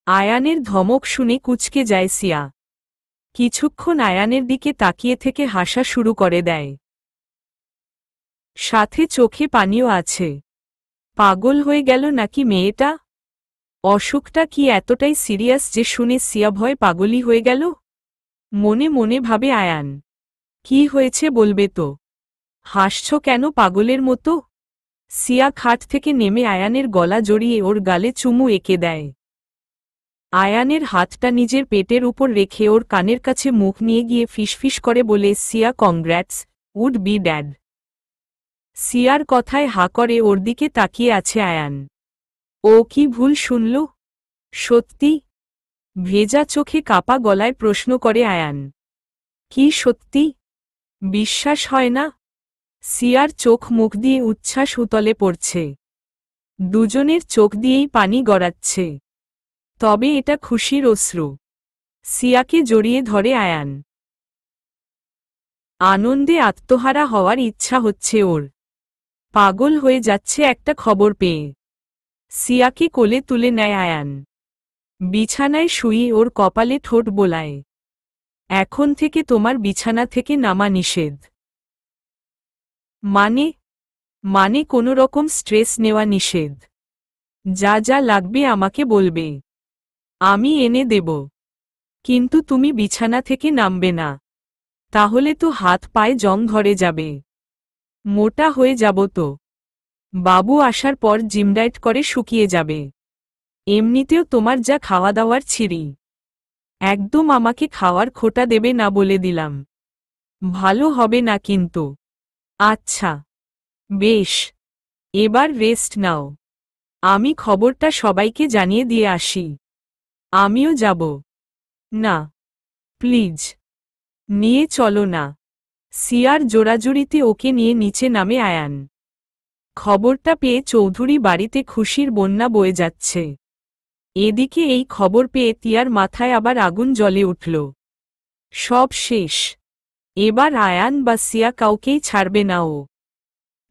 আয়ানের ধমক শুনে কুঁচকে যায় সিয়া। কিছুক্ষণ আয়ানের দিকে তাকিয়ে থেকে হাসা শুরু করে দেয়। সাথে চোখে পানিও আছে। পাগল হয়ে গেল নাকি মেয়েটা? অসুখটা কি এতটাই সিরিয়াস যে শুনে সিয়া ভয় পাগলই হয়ে গেল? মনে মনে ভাবে আয়ান। কি হয়েছে বলবে তো? হাসছ কেন পাগলের মতো? সিয়া খাট থেকে নেমে আয়ানের গলা জড়িয়ে ওর গালে চুমু এঁকে দেয়। আয়ানের হাতটা নিজের পেটের উপর রেখে ওর কানের কাছে মুখ নিয়ে গিয়ে ফিসফিস করে বলে, সিয়া কংগ্র্যাটস, উড বি ড্যাড। সিয়ার কথায় হা করে ওর দিকে তাকিয়ে আছে আয়ান। ও কি ভুল শুনল? সত্যি? ভেজা চোখে কাপা গলায় প্রশ্ন করে আয়ান। কি সত্যি? বিশ্বাস হয় না? সিয়ার চোখ মুখ দিয়ে উচ্ছ্বাস উতলে পড়ছে। দুজনের চোখ দিয়েই পানি গড়াচ্ছে। তবে এটা খুশির অশ্রু। সিয়াকে জড়িয়ে ধরে আয়ান। আনন্দে আত্মহারা হওয়ার ইচ্ছা হচ্ছে ওর। পাগল হয়ে যাচ্ছে একটা খবর পেয়ে। সিয়াকে কোলে তুলে নেয় আয়ান। বিছানায় শুয়ে ওর কপালে ঠোঁট বোলায়। এখন থেকে তোমার বিছানা থেকে নামা নিষেধ। মানে কোনো রকম স্ট্রেস নেওয়া নিষেধ। যা যা লাগবে আমাকে বলবে, আমি এনে দেব। কিন্তু তুমি বিছানা থেকে নামবে না। তাহলে তো হাত পায়ে জং ধরে যাবে। মোটা হয়ে যাব তো। বাবু আসার পর জিমডায়েট করে শুকিয়ে যাবে। এমনিতেও তোমার যা খাওয়া দাওয়ার ছিরি। একদম আমাকে খাওয়ার খোটা দেবে না বলে দিলাম। ভালো হবে না কিন্তু। আচ্ছা বেশ, এবার রেস্ট নাও। আমি খবরটা সবাইকে জানিয়ে দিয়ে আসি। আমিও যাব। না প্লিজ, নিয়ে চলো না। সিয়ার জোরাজুরিতে ওকে নিয়ে নিচে নামে আয়ান। খবরটা পেয়ে চৌধুরী বাড়িতে খুশির বন্যা বয়ে যাচ্ছে। এদিকে এই খবর পেয়ে তিয়ার মাথায় আবার আগুন জ্বলে উঠল। সব শেষ। এবার আয়ান বা সিয়া কাউকেই ছাড়বে না ও।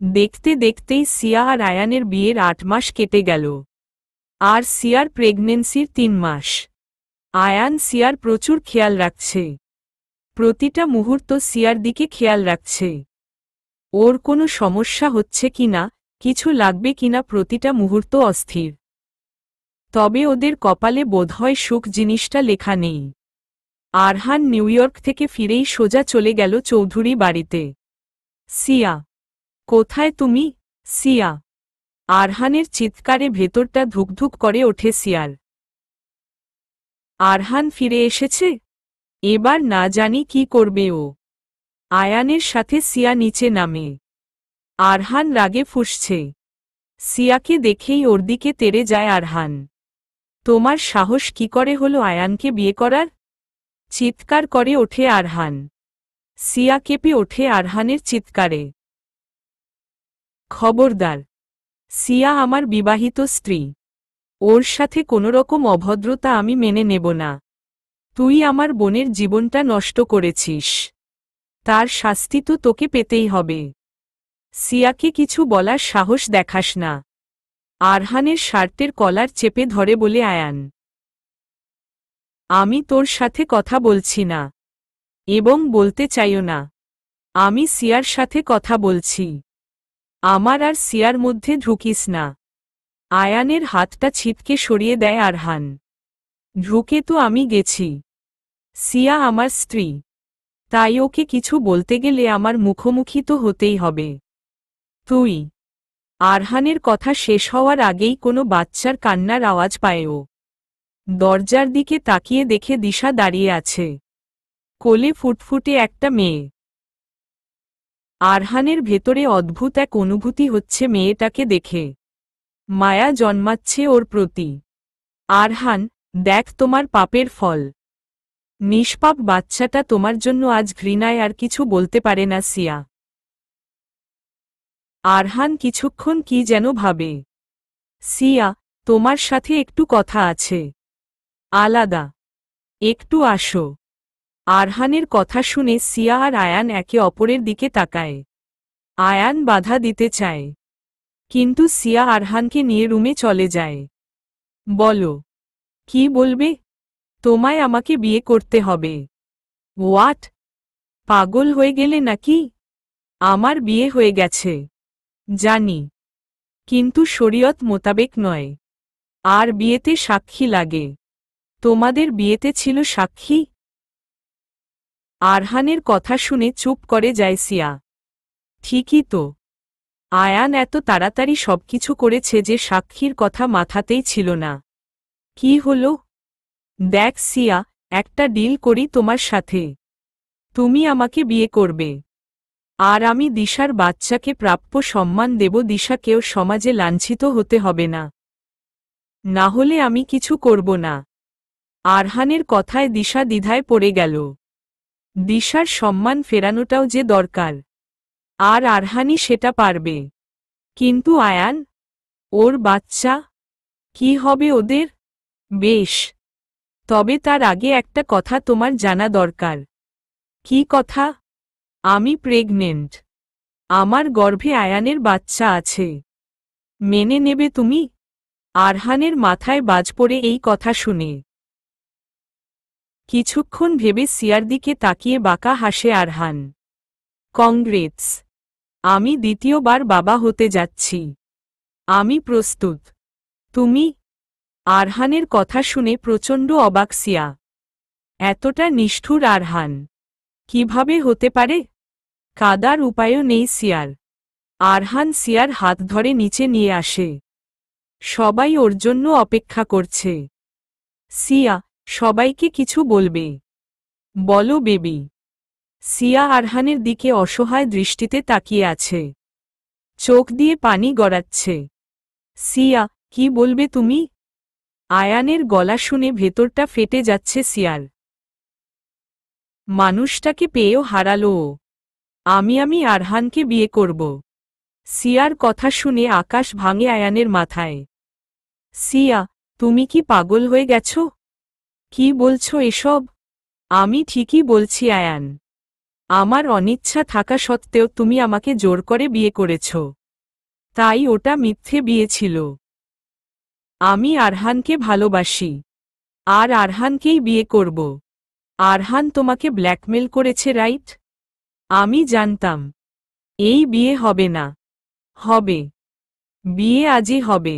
দেখতে দেখতেই সিয়া আর আয়ানের বিয়ের ৮ মাস কেটে গেল। আর সিয়ার প্রেগনেন্সির ৩ মাস। আয়ান সিয়ার প্রচুর খেয়াল রাখছে। প্রতিটা মুহূর্ত সিয়ার দিকে খেয়াল রাখছে। ওর কোনো সমস্যা হচ্ছে কিনা, কিছু লাগবে কিনা প্রতিটা মুহূর্ত অস্থির। তবে ওদের কপালে বোধহয় সুখ জিনিসটা লেখা নেই। আরহান নিউইয়র্ক থেকে ফিরেই সোজা চলে গেল চৌধুরী বাড়িতে। সিয়া, কোথায় তুমি? সিয়া। আরহানের চিৎকারে ভেতরটা ধুকধুক করে ওঠে সিয়ার। আরহান ফিরে এসেছে? এবার না জানি কি করবে ও। আয়ানের সাথে সিয়া নিচে নামে। আরহান রাগে ফুঁসছে। সিয়াকে দেখেই ওর দিকে তেড়ে যায় আরহান। তোমার সাহস কি করে হলো আয়ানকে বিয়ে করার? চিৎকার করে ওঠে আরহান। সিয়া কেঁপে ওঠে আরহানের চিৎকারে। খবরদার! সিয়া আমার বিবাহিত স্ত্রী। ওর সাথে কোনোরকম অভদ্রতা আমি মেনে নেব না। তুই আমার বোনের জীবনটা নষ্ট করেছিস। তার শাস্তি তো তোকে পেতেই হবে। সিয়াকে কিছু বলার সাহস দেখাস না। আরহানের শার্টের কলার চেপে ধরে বলে আয়ান। আমি তোর সাথে কথা বলছি না। এবং বলতে চাইও না। আমি সিয়ার সাথে কথা বলছি। আমার আর সিয়ার মধ্যে ঢুকিস না। আয়ানের হাতটা ছিটকে সরিয়ে দেয় আরহান। ঢুকে তো আমি গেছি। সিয়া আমার স্ত্রী। তাই ওকে কিছু বলতে গেলে আমার মুখোমুখি তো হতেই হবে। তুই। আরহানের কথা শেষ হওয়ার আগেই কোনো বাচ্চার কান্নার আওয়াজ পায় ও। দরজার দিকে তাকিয়ে দেখে দিশা দাঁড়িয়ে আছে। কোলে ফুটফুটে একটা মেয়ে। আরহানের ভেতরে অদ্ভুত এক অনুভূতি হচ্ছে মেয়েটাকে দেখে। মায়া জন্মাচ্ছে ওর প্রতি। আরহান, দেখ তোমার পাপের ফল। নিষ্পাপ বাচ্চাটা তোমার জন্য আজ ঘৃণায় আর কিছু বলতে পারে না সিয়া। আরহান কিছুক্ষণ কি যেন ভাবে। সিয়া, তোমার সাথে একটু কথা আছে। আলাদা। একটু আসো। আরহানের কথা শুনে সিয়া আর আয়ান একে অপরের দিকে তাকায়। আয়ান বাধা দিতে চায়, কিন্তু সিয়া আরহানকে নিয়ে রুমে চলে যায়। বলো, কি বলবে? তোমায় আমাকে বিয়ে করতে হবে। হোয়াট? পাগল হয়ে গেলে নাকি? আমার বিয়ে হয়ে গেছে, জানি, কিন্তু শরীয়ত মোতাবেক নয়। আর বিয়েতে সাক্ষী লাগে। তোমাদের বিয়েতে ছিল সাক্ষী? আরহানের কথা শুনে চুপ করে যায় সিয়া। ঠিকই তো, আয়ান এত তাড়াতাড়ি সবকিছু করেছে যে সাক্ষীর কথা মাথাতেই ছিল না। কি হলো? দেখ সিয়া, একটা ডিল করি তোমার সাথে। তুমি আমাকে বিয়ে করবে, আর আমি দিশার বাচ্চাকে প্রাপ্য সম্মান দেব। দিশাকেও সমাজে লাঞ্ছিত হতে হবে না। না হলে আমি কিছু করব না। আরহানের কথায় দিশা দ্বিধায় পড়ে গেল। দিশার সম্মান ফেরানোটাও যে দরকার, আর আরহানই সেটা পারবে। কিন্তু আয়ান, ওর বাচ্চা, কি হবে ওদের? বেশ, তবে তার আগে একটা কথা তোমার জানা দরকার। কি কথা? আমি প্রেগনেন্ট। আমার গর্ভে আয়ানের বাচ্চা আছে। মেনে নেবে তুমি? আরহানের মাথায় বাজ পড়ে এই কথা শুনে। কিছুক্ষণ ভেবে সিয়ার দিকে তাকিয়ে বাঁকা হাসে আরহান। কংগ্রেটস, আমি দ্বিতীয়বার বাবা হতে যাচ্ছি। আমি প্রস্তুত। তুমি? আরহানের কথা শুনে প্রচণ্ড অবাক সিয়া। এতটা নিষ্ঠুর আরহান কিভাবে হতে পারে? কাদার উপায়ও নেই সিয়ার। আরহান সিয়ার হাত ধরে নিচে নিয়ে আসে। সবাই ওর জন্য অপেক্ষা করছে। সিয়া, সবাইকে কিছু বলবে। বলো বেবি। সিয়া আরহানের দিকে অসহায় দৃষ্টিতে তাকিয়ে আছে। চোখ দিয়ে পানি গড়াচ্ছে। সিয়া, কি বলবে তুমি? আয়ানের গলা শুনে ভেতরটা ফেটে যাচ্ছে সিয়ার। মানুষটাকে পেয়েও হারালো ও। আমি আরহানকে বিয়ে করব। সিয়ার কথা শুনে আকাশ ভাঙে আয়ানের মাথায়। সিয়া, তুমি কি পাগল হয়ে গেছ? কি বলছো এসব? আমি ঠিকই বলছি আয়ান। আমার অনিচ্ছা থাকা সত্ত্বেও তুমি আমাকে জোর করে বিয়ে করেছ। তাই ওটা মিথ্যে বিয়ে ছিল। আমি আরহানকে ভালোবাসি, আর আরহানকেই বিয়ে করব। আরহান তোমাকে ব্ল্যাকমেল করেছে, রাইট? আমি জানতাম এই বিয়ে হবে না। হবে। বিয়ে আজই হবে।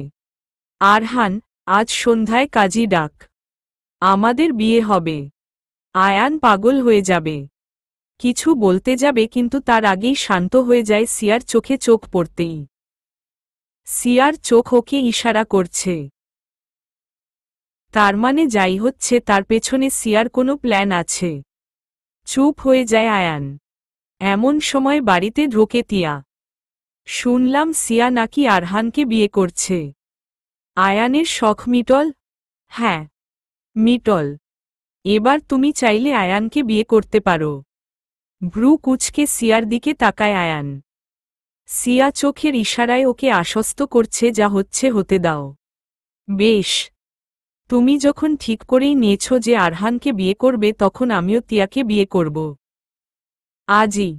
আরহান, আজ সন্ধ্যায় কাজী ডাক। আমাদের বিয়ে হবে। আয়ান পাগল হয়ে যাবে। কিছু বলতে যাবে, কিন্তু তার আগেই শান্ত হয়ে যায় সিয়ার চোখে চোখ পড়তেই। সিয়ার চোখ ওকে ইশারা করছে। তার মানে যাই হচ্ছে তার পেছনে সিয়ার কোনো প্ল্যান আছে। চুপ হয়ে যায় আয়ান। এমন সময় বাড়িতে ঢোকে তিয়া। শুনলাম সিয়া নাকি আরহানকে বিয়ে করছে। আয়ানের শখ মিটল? হ্যাঁ, মিটল। এবার তুমি চাইলে আয়ানকে বিয়ে করতে পারো। ভ্রু কুঁচকে সিয়ার দিকে তাকায় আয়ান। সিয়া চোখের ইশারায় ওকে আশ্বস্ত করছে, যা হচ্ছে হতে দাও। বেশ, তুমি যখন ঠিক করেই নিয়েছ যে আরহানকে বিয়ে করবে, তখন আমিও তিয়াকে বিয়ে করব। আজই,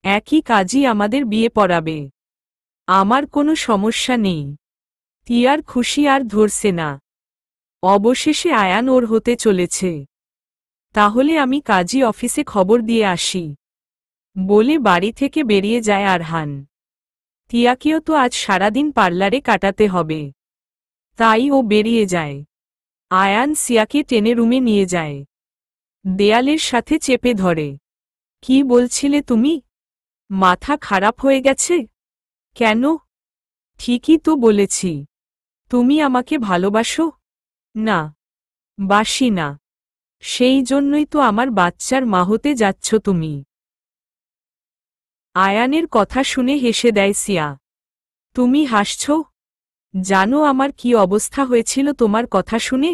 একই কাজই আমাদের বিয়ে পড়াবে। আমার কোনো সমস্যা নেই। তিয়ার খুশি আর ধরছে না। অবশেষে আয়ান ওর হতে চলেছে। তাহলে আমি কাজী অফিসে খবর দিয়ে আসি, বলে বাড়ি থেকে বেরিয়ে যায় আরহান। তিয়াকেও তো আজ সারাদিন পার্লারে কাটাতে হবে, তাই ও বেরিয়ে যায়। আয়ান সিয়াকে টেনে রুমে নিয়ে যায়। দেয়ালের সাথে চেপে ধরে। কি বলছিলে তুমি? মাথা খারাপ হয়ে গেছে? কেন? ঠিকই তো বলেছি। তুমি আমাকে ভালোবাসো? না, বাসি না। সেই জন্যই তো আমার বাচ্চার মা হতে যাচ্ছ তুমি। আয়ানের কথা শুনে হেসে দেয় সিয়া। তুমি হাসছ? জানো আমার কি অবস্থা হয়েছিল তোমার কথা শুনে?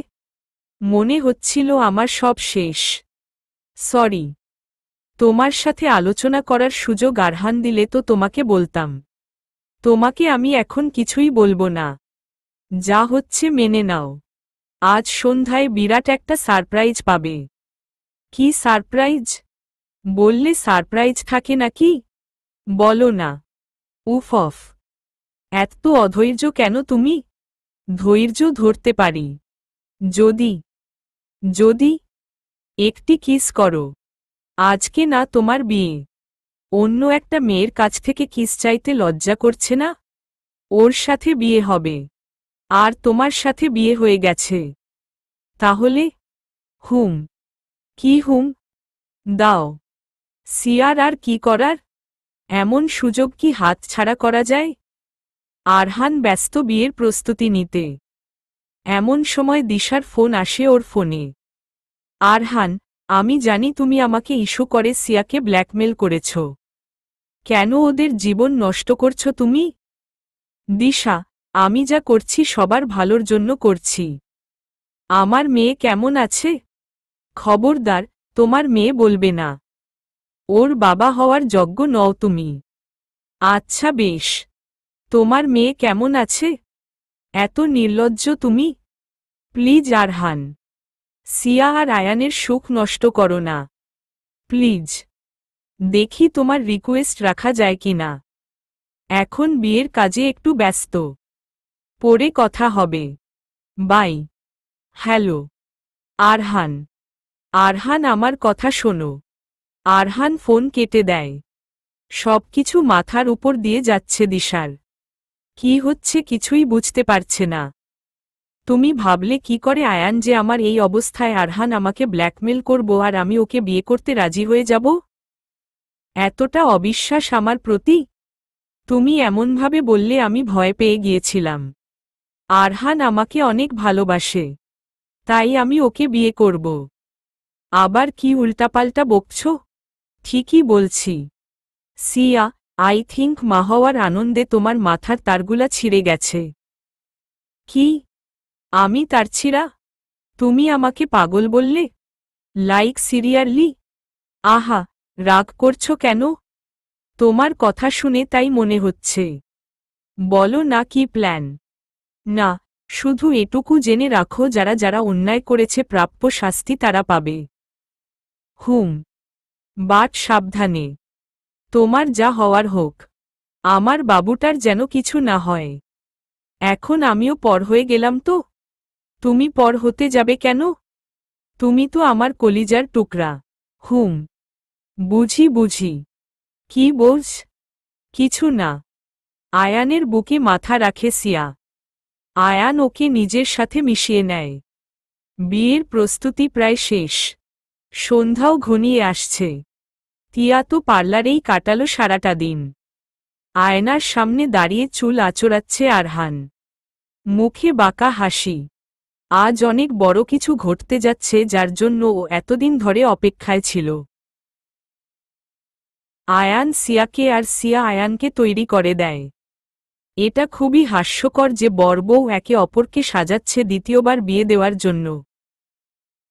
মনে হচ্ছিল আমার সব শেষ। সরি। তোমার সাথে আলোচনা করার সুযোগ আরহান দিলে তো তোমাকে বলতাম। তোমাকে আমি এখন কিছুই বলবো না। যা হচ্ছে মেনে নাও। আজ সন্ধ্যায় বিরাট একটা সারপ্রাইজ পাবে। কি সারপ্রাইজ? বললে সারপ্রাইজ থাকে নাকি? বলো না। উফ অফ, এত অধৈর্য কেন তুমি? ধৈর্য ধরতে পারি। যদি যদি একটি কিস করো। আজকে না তোমার বিয়ে। অন্য একটা মেয়ের কাছ থেকে কিস চাইতে লজ্জা করছে না? ওর সাথে বিয়ে হবে। আর তোমার সাথে বিয়ে হয়ে গেছে। তাহলে? হুম। কি হুম? দাও। সিয়ার আর কি করার? এমন সুযোগ কি হাতছাড়া করা যায়? আরহান ব্যস্ত বিয়ের প্রস্তুতি নিতে। এমন সময় দিশার ফোন আসে ওর ফোনে। আরহান, আমি জানি তুমি আমাকে ইস্যু করে সিয়াকে ব্ল্যাকমেল করেছ। কেন ওদের জীবন নষ্ট করছ তুমি? দিশা, আমি যা করছি সবার ভালোর জন্য করছি। আমার মেয়ে কেমন আছে? খবরদার, তোমার মেয়ে বলবে না। ওর বাবা হওয়ার যোগ্য নও তুমি। আচ্ছা বেশ। তোমার মেয়ে কেমন আছে? এত নির্লজ্জ তুমি। প্লিজ আরহান, সিয়া আর আয়ানের সুখ নষ্ট করো না। প্লিজ। দেখি তোমার রিকোয়েস্ট রাখা যায় কিনা। এখন বিয়ের কাজে একটু ব্যস্ত। পরে কথা হবে। বাই। হ্যালো। আরহান। আরহান, আমার কথা শোনো। আরহান ফোন কেটে দেয়। সবকিছু মাথার উপর দিয়ে যাচ্ছে দিশার। কি হচ্ছে কিছুই বুঝতে পারছে না। তুমি ভাবলে কি করে আয়ান যে আমার এই অবস্থায় আরহান আমাকে ব্ল্যাকমেল করব আর আমি ওকে বিয়ে করতে রাজি হয়ে যাব? এতটা অবিশ্বাস আমার প্রতি? তুমি এমনভাবে বললে আমি ভয় পেয়ে গিয়েছিলাম। আরহান আমাকে অনেক ভালোবাসে। তাই আমি ওকে বিয়ে করব। আবার কি উল্টাপাল্টা বকছ? ঠিকই বলছি। সিয়া, আই থিংক মা হওয়ার আনন্দে তোমার মাথার তারগুলা ছিঁড়ে গেছে। কি? আমি তার ছিঁড়া? তুমি আমাকে পাগল বললে? লাইক সিরিয়ারলি? আহা, রাগ করছো কেন? তোমার কথা শুনে তাই মনে হচ্ছে। বলো না কি প্ল্যান? না, শুধু এটুকু জেনে রাখো যারা যারা অন্যায় করেছে প্রাপ্য শাস্তি তারা পাবে। হুম। বাট সাবধানে। তোমার যা হওয়ার হোক। আমার বাবুটার যেন কিছু না হয়। এখন আমিও পর হয়ে গেলাম তো? তুমি পর হতে যাবে কেন? তুমি তো আমার কলিজার টুকরা। হুম। বুঝি বুঝি। কি বোঝ? কিছু না। আয়ানের বুকে মাথা রাখে সিয়া। আয়ান ওকে নিজের সাথে মিশিয়ে নেয়। বিয়ের প্রস্তুতি প্রায় শেষ। সন্ধ্যাও ঘনিয়ে আসছে। তিয়া তো পার্লারেই কাটালো সারাটা দিন। আয়নার সামনে দাঁড়িয়ে চুল আঁচড়াচ্ছে আরহান। মুখে বাঁকা হাসি। আজ অনেক বড় কিছু ঘটতে যাচ্ছে যার জন্য ও এতদিন ধরে অপেক্ষায় ছিল। আয়ান সিয়াকে আর সিয়া আয়ানকে তৈরি করে দেয়। এটা খুবই হাস্যকর যে বর বউ একে অপরকে সাজাচ্ছে দ্বিতীয়বার বিয়ে দেওয়ার জন্য।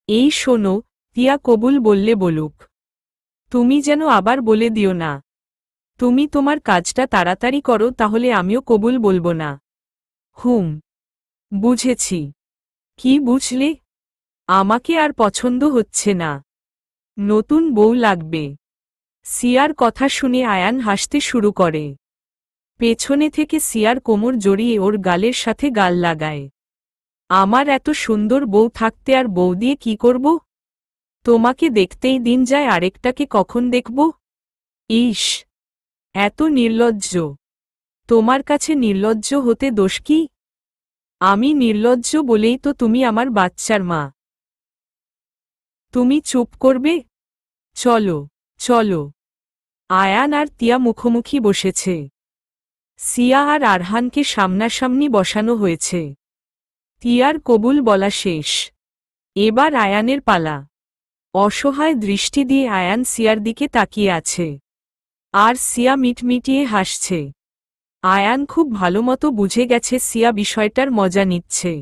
এই শোনো, তিয়া কবুল বললে বলুক। তুমি যেন আবার বলে দিও না। তুমি তোমার কাজটা তাড়াতাড়ি করো তাহলে আমিও কবুল বলবো না। হুম। বুঝেছি। কি বুঝলে? আমাকে আর পছন্দ হচ্ছে না। নতুন বউ লাগবে। সিয়ার কথা শুনে আয়ান হাসতে শুরু করে। পেছনে থেকে সিয়ার কোমর জড়িয়ে ওর গালের সাথে গাল লাগায়। আমার এত সুন্দর বউ থাকতে আর বউ দিয়ে কি করব? তোমাকে দেখতেই দিন যায় আরেকটাকে কখন দেখব? ইস, এত নির্লজ্জ। তোমার কাছে নির্লজ্জ হতে দোষ কি? আমি নির্লজ্জ বলেই তো তুমি আমার বাচ্চার মা। তুমি চুপ করবে? চলো, চলো। আয়ান আর তিয়া মুখোমুখি বসেছে। সিয়া আর আরহানকে সামনাসামনি বসানো হয়েছে। তিয়ার কবুল বলা শেষ। এবার আয়ানের পালা। অসহায় দৃষ্টি দিয়ে আয়ান সিয়ার দিকে তাকিয়ে আছে। আর সিয়া মিটমিটিয়ে হাসছে। আয়ান খুব ভালোমতো বুঝে গেছে সিয়া বিষয়টার মজা নিচ্ছে।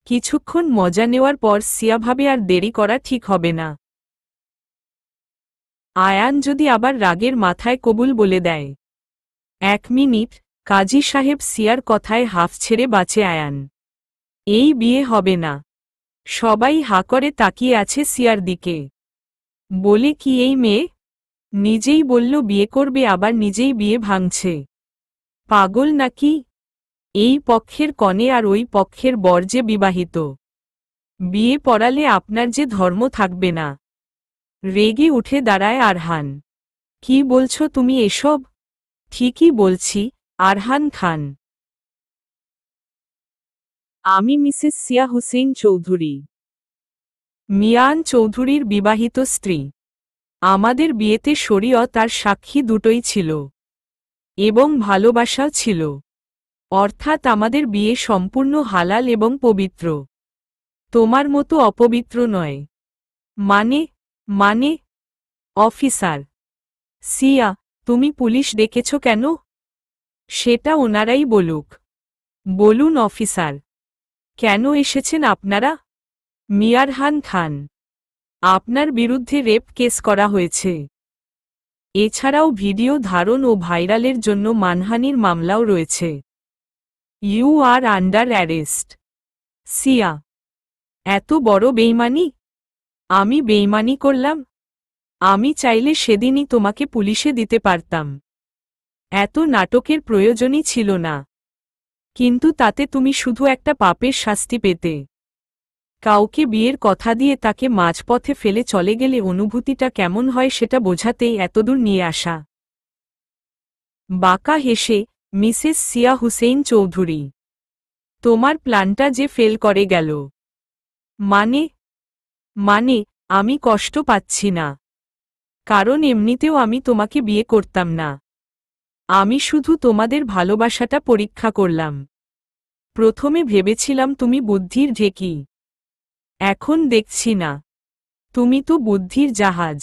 কিছুক্ষণ মজা নেওয়ার পর সিয়া ভাবে আর দেরি করা ঠিক হবে না। আয়ান যদি আবার রাগের মাথায় কবুল বলে দেয়। 1 মিনিট। কাজী সাহেব সিয়ার কথায় হাফ ছেড়ে বাঁচে আয়ান। এই বিয়ে হবে না। সবাই হা করে তাকিয়ে আছে সিয়ার দিকে। বলে কি এই মেয়ে? নিজেই বলল বিয়ে করবে, আবার নিজেই বিয়ে ভাঙছে। পাগল নাকি? এই পক্ষের কনে আর ওই পক্ষের বর যে বিবাহিত। বিয়ে পড়ালে আপনার যে ধর্ম থাকবে না। রেগে উঠে দাঁড়ায় আরহান। কি বলছো তুমি এসব? ঠিকই বলছি, আরহান খান। আমি মিসেস সিয়া হুসেইন চৌধুরী, মিয়ান চৌধুরীর বিবাহিত স্ত্রী। আমাদের বিয়েতে শরীয়ত আর সাক্ষী দুটোই ছিল, এবং ভালোবাসাও ছিল। অর্থাৎ আমাদের বিয়ে সম্পূর্ণ হালাল এবং পবিত্র। তোমার মতো অপবিত্র নয়। মানে? মানে? অফিসার সিয়া, তুমি পুলিশ ডেকেছ কেন? সেটা ওনারাই বলুক। বলুন অফিসার, কেন এসেছেন আপনারা? মিয়ারহান খান, আপনার বিরুদ্ধে রেপ কেস করা হয়েছে। এছাড়াও ভিডিও ধারণ ও ভাইরালের জন্য মানহানির মামলাও রয়েছে। You are under arrest. Siya, এত বড় বেইমানি? আমি বেইমানি করলাম? আমি চাইলে সেদিনই তোমাকে পুলিশে দিতে পারতাম। এত নাটকের প্রয়োজনই ছিল না। কিন্তু তাতে তুমি শুধু একটা পাপের শাস্তি পেতে। কাউকে বিয়ের কথা দিয়ে তাকে মাঝপথে ফেলে চলে গেলে অনুভূতিটা কেমন হয় সেটা বোঝাতেই এতদূর নিয়ে আসা। বাঁকা হেসে মিসেস সিয়া হুসেইন চৌধুরী, তোমার প্ল্যানটা যে ফেল করে গেল। মানে? মানে, আমি কষ্ট পাচ্ছি না। কারণ এমনিতেও আমি তোমাকে বিয়ে করতাম না। আমি শুধু তোমাদের ভালোবাসাটা পরীক্ষা করলাম। প্রথমে ভেবেছিলাম তুমি বুদ্ধির ঢেকি। এখন দেখছি না। তুমি তো বুদ্ধির জাহাজ।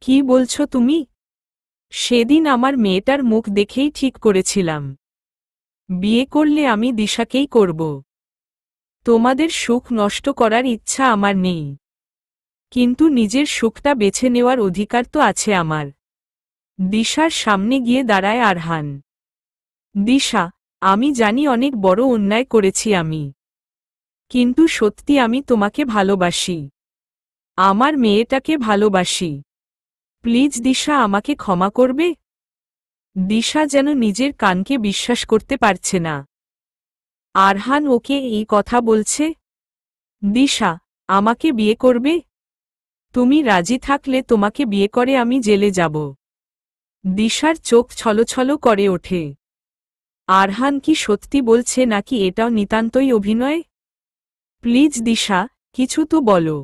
কি বলছো তুমি? সেদিন আমার মেয়েটার মুখ দেখেই ঠিক করেছিলাম, বিয়ে করলে আমি দিশাকেই করব। তোমাদের সুখ নষ্ট করার ইচ্ছা আমার নেই, কিন্তু নিজের সুখটা বেছে নেওয়ার অধিকার তো আছে আমার। দিশার সামনে গিয়ে দাঁড়ায় আরহান। দিশা, আমি জানি অনেক বড় অন্যায় করেছি আমি, কিন্তু সত্যি আমি তোমাকে ভালোবাসি। আমার মেয়েটাকে ভালোবাসি। প্লিজ দিশা, আমাকে ক্ষমা করবে? দিশা যেন নিজের কানকে বিশ্বাস করতে পারছে না। আরহান ওকে এই কথা বলছে? দিশা, আমাকে বিয়ে করবে? তুমি রাজি থাকলে তোমাকে বিয়ে করে আমি জেলে যাব। দিশার চোখ ছলছল করে ওঠে। আরহান কি সত্যি বলছে নাকি এটাও নিতান্তই অভিনয়? প্লিজ দিশা, কিছু তো বলো।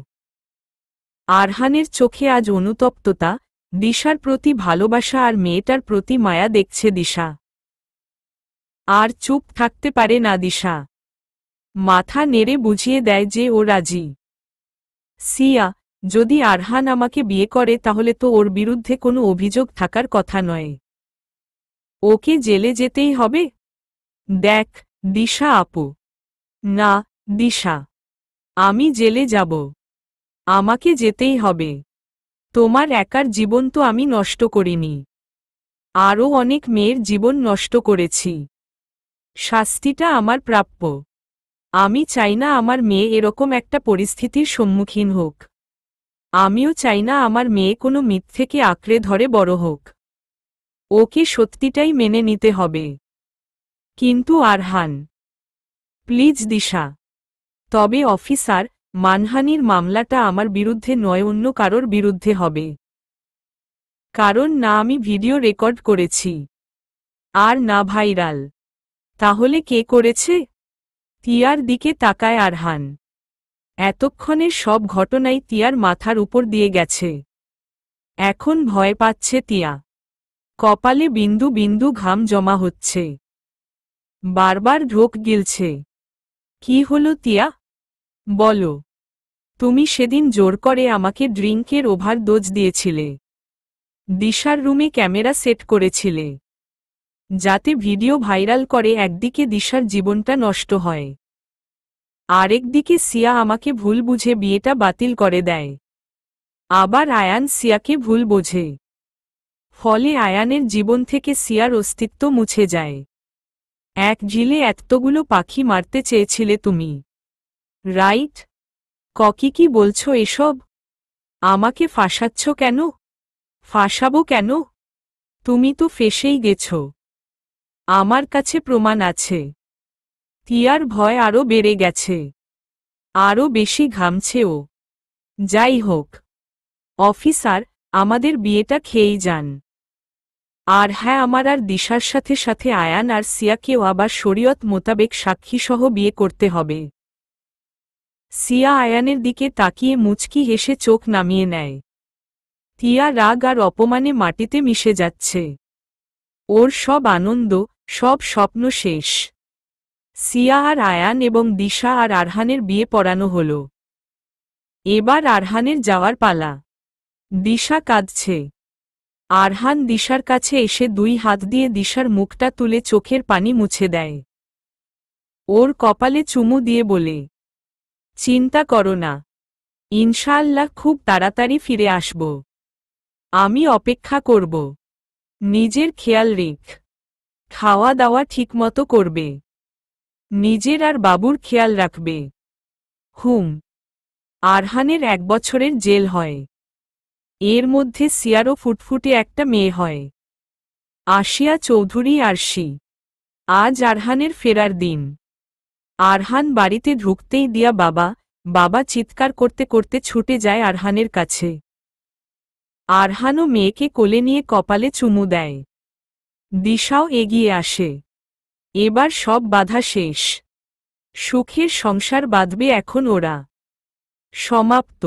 আরহানের চোখে আজ অনুতপ্ততা, দিশার প্রতি ভালোবাসা আর মেয়েটার প্রতি মায়া দেখছে দিশা। আর চুপ থাকতে পারে না দিশা। মাথা নেড়ে বুঝিয়ে দেয় যে ও রাজি। সিয়া, যদি আরহান আমাকে বিয়ে করে তাহলে তো ওর বিরুদ্ধে কোনো অভিযোগ থাকার কথা নয়। ওকে জেলে যেতেই হবে? দেখ দিশা আপু। না দিশা, আমি জেলে যাব। আমাকে যেতেই হবে। তোমার একার জীবন তো আমি নষ্ট করিনি, আরও অনেক মেয়ের জীবন নষ্ট করেছি। শাস্তিটা আমার প্রাপ্য। আমি চাই না আমার মেয়ে এরকম একটা পরিস্থিতির সম্মুখীন হোক। আমিও চাই না আমার মেয়ে কোনো মিথ্যেকে আঁকড়ে ধরে বড় হোক। ওকে সত্যিটাই মেনে নিতে হবে। কিন্তু আরহান, প্লিজ দিশা। তবে অফিসার, মানহানির মামলাটা আমার বিরুদ্ধে নয়, অন্য কারোর বিরুদ্ধে হবে। কারণ না আমি ভিডিও রেকর্ড করেছি, আর না ভাইরাল। তাহলে কে করেছে? তিয়ার দিকে তাকায় আরহান। এতক্ষণের সব ঘটনাই তিয়ার মাথার উপর দিয়ে গেছে। এখন ভয় পাচ্ছে তিয়া। কপালে বিন্দু বিন্দু ঘাম জমা হচ্ছে। বারবার ঢোক গিলছে। কি হলো তিয়া? বলো। তুমি সেদিন জোর করে আমাকে ড্রিঙ্কের ওভারডোজ দিয়েছিলে। দিশার রুমে ক্যামেরা সেট করেছিলে, যাতে ভিডিও ভাইরাল করে একদিকে দিশার জীবনটা নষ্ট হয়, আরেকদিকে সিয়া আমাকে ভুল বুঝে বিয়েটা বাতিল করে দেয়। আবার আয়ান সিয়াকে ভুল বোঝে। ফলে আয়ানের জীবন থেকে সিয়ার অস্তিত্ব মুছে যায়। এক ঝিলে এতগুলো পাখি মারতে চেয়েছিলে তুমি, রাইট? ককি কি বলছো এসব? আমাকে ফাঁসাচ্ছ কেন? ফাঁসাবো কেন? তুমি তো ফেঁসেই গেছ। আমার কাছে প্রমাণ আছে। তিয়ার ভয় আরও বেড়ে গেছে। আরও বেশি ঘামছে ও। যাই হোক, অফিসার, আমাদের বিয়েটা খেয়েই যান। আর হ্যাঁ, আমার আর দিশার সাথে সাথে আয়ান আর সিয়াকেও আবার শরীয়ত মোতাবেক সাক্ষীসহ বিয়ে করতে হবে। সিয়া আয়ানের দিকে তাকিয়ে মুচকি হেসে চোখ নামিয়ে নেয়। তিয়া রাগ আর অপমানে মাটিতে মিশে যাচ্ছে। ওর সব আনন্দ, সব স্বপ্ন শেষ। সিয়া আর আয়ান এবং দিশা আর আরহানের বিয়ে পড়ানো হল। এবার আরহানের যাওয়ার পালা। দিশা কাঁদছে। আরহান দিশার কাছে এসে দুই হাত দিয়ে দিশার মুখটা তুলে চোখের পানি মুছে দেয়। ওর কপালে চুমু দিয়ে বলে, চিন্তা করো না, ইনশাআল্লাহ খুব তাড়াতাড়ি ফিরে আসব। আমি অপেক্ষা করব। নিজের খেয়াল রেখ। খাওয়া দাওয়া ঠিকমতো করবে। নিজের আর বাবুর খেয়াল রাখবে। আরহানের 1 বছরের জেল হয়। এর মধ্যে সিয়ারও ফুটফুটে একটা মেয়ে হয়। আসিয়া চৌধুরী আরশি। আজ আরহানের ফেরার দিন। আরহান বাড়িতে ঢুকতেই দিয়া বাবা বাবা চিৎকার করতে করতে ছুটে যায় আরহানের কাছে। আরহানও মেয়েকে কোলে নিয়ে কপালে চুমু দেয়। দিশাও এগিয়ে আসে। এবার সব বাধা শেষ। সুখের সংসার বাঁধবে এখন ওরা। সমাপ্ত।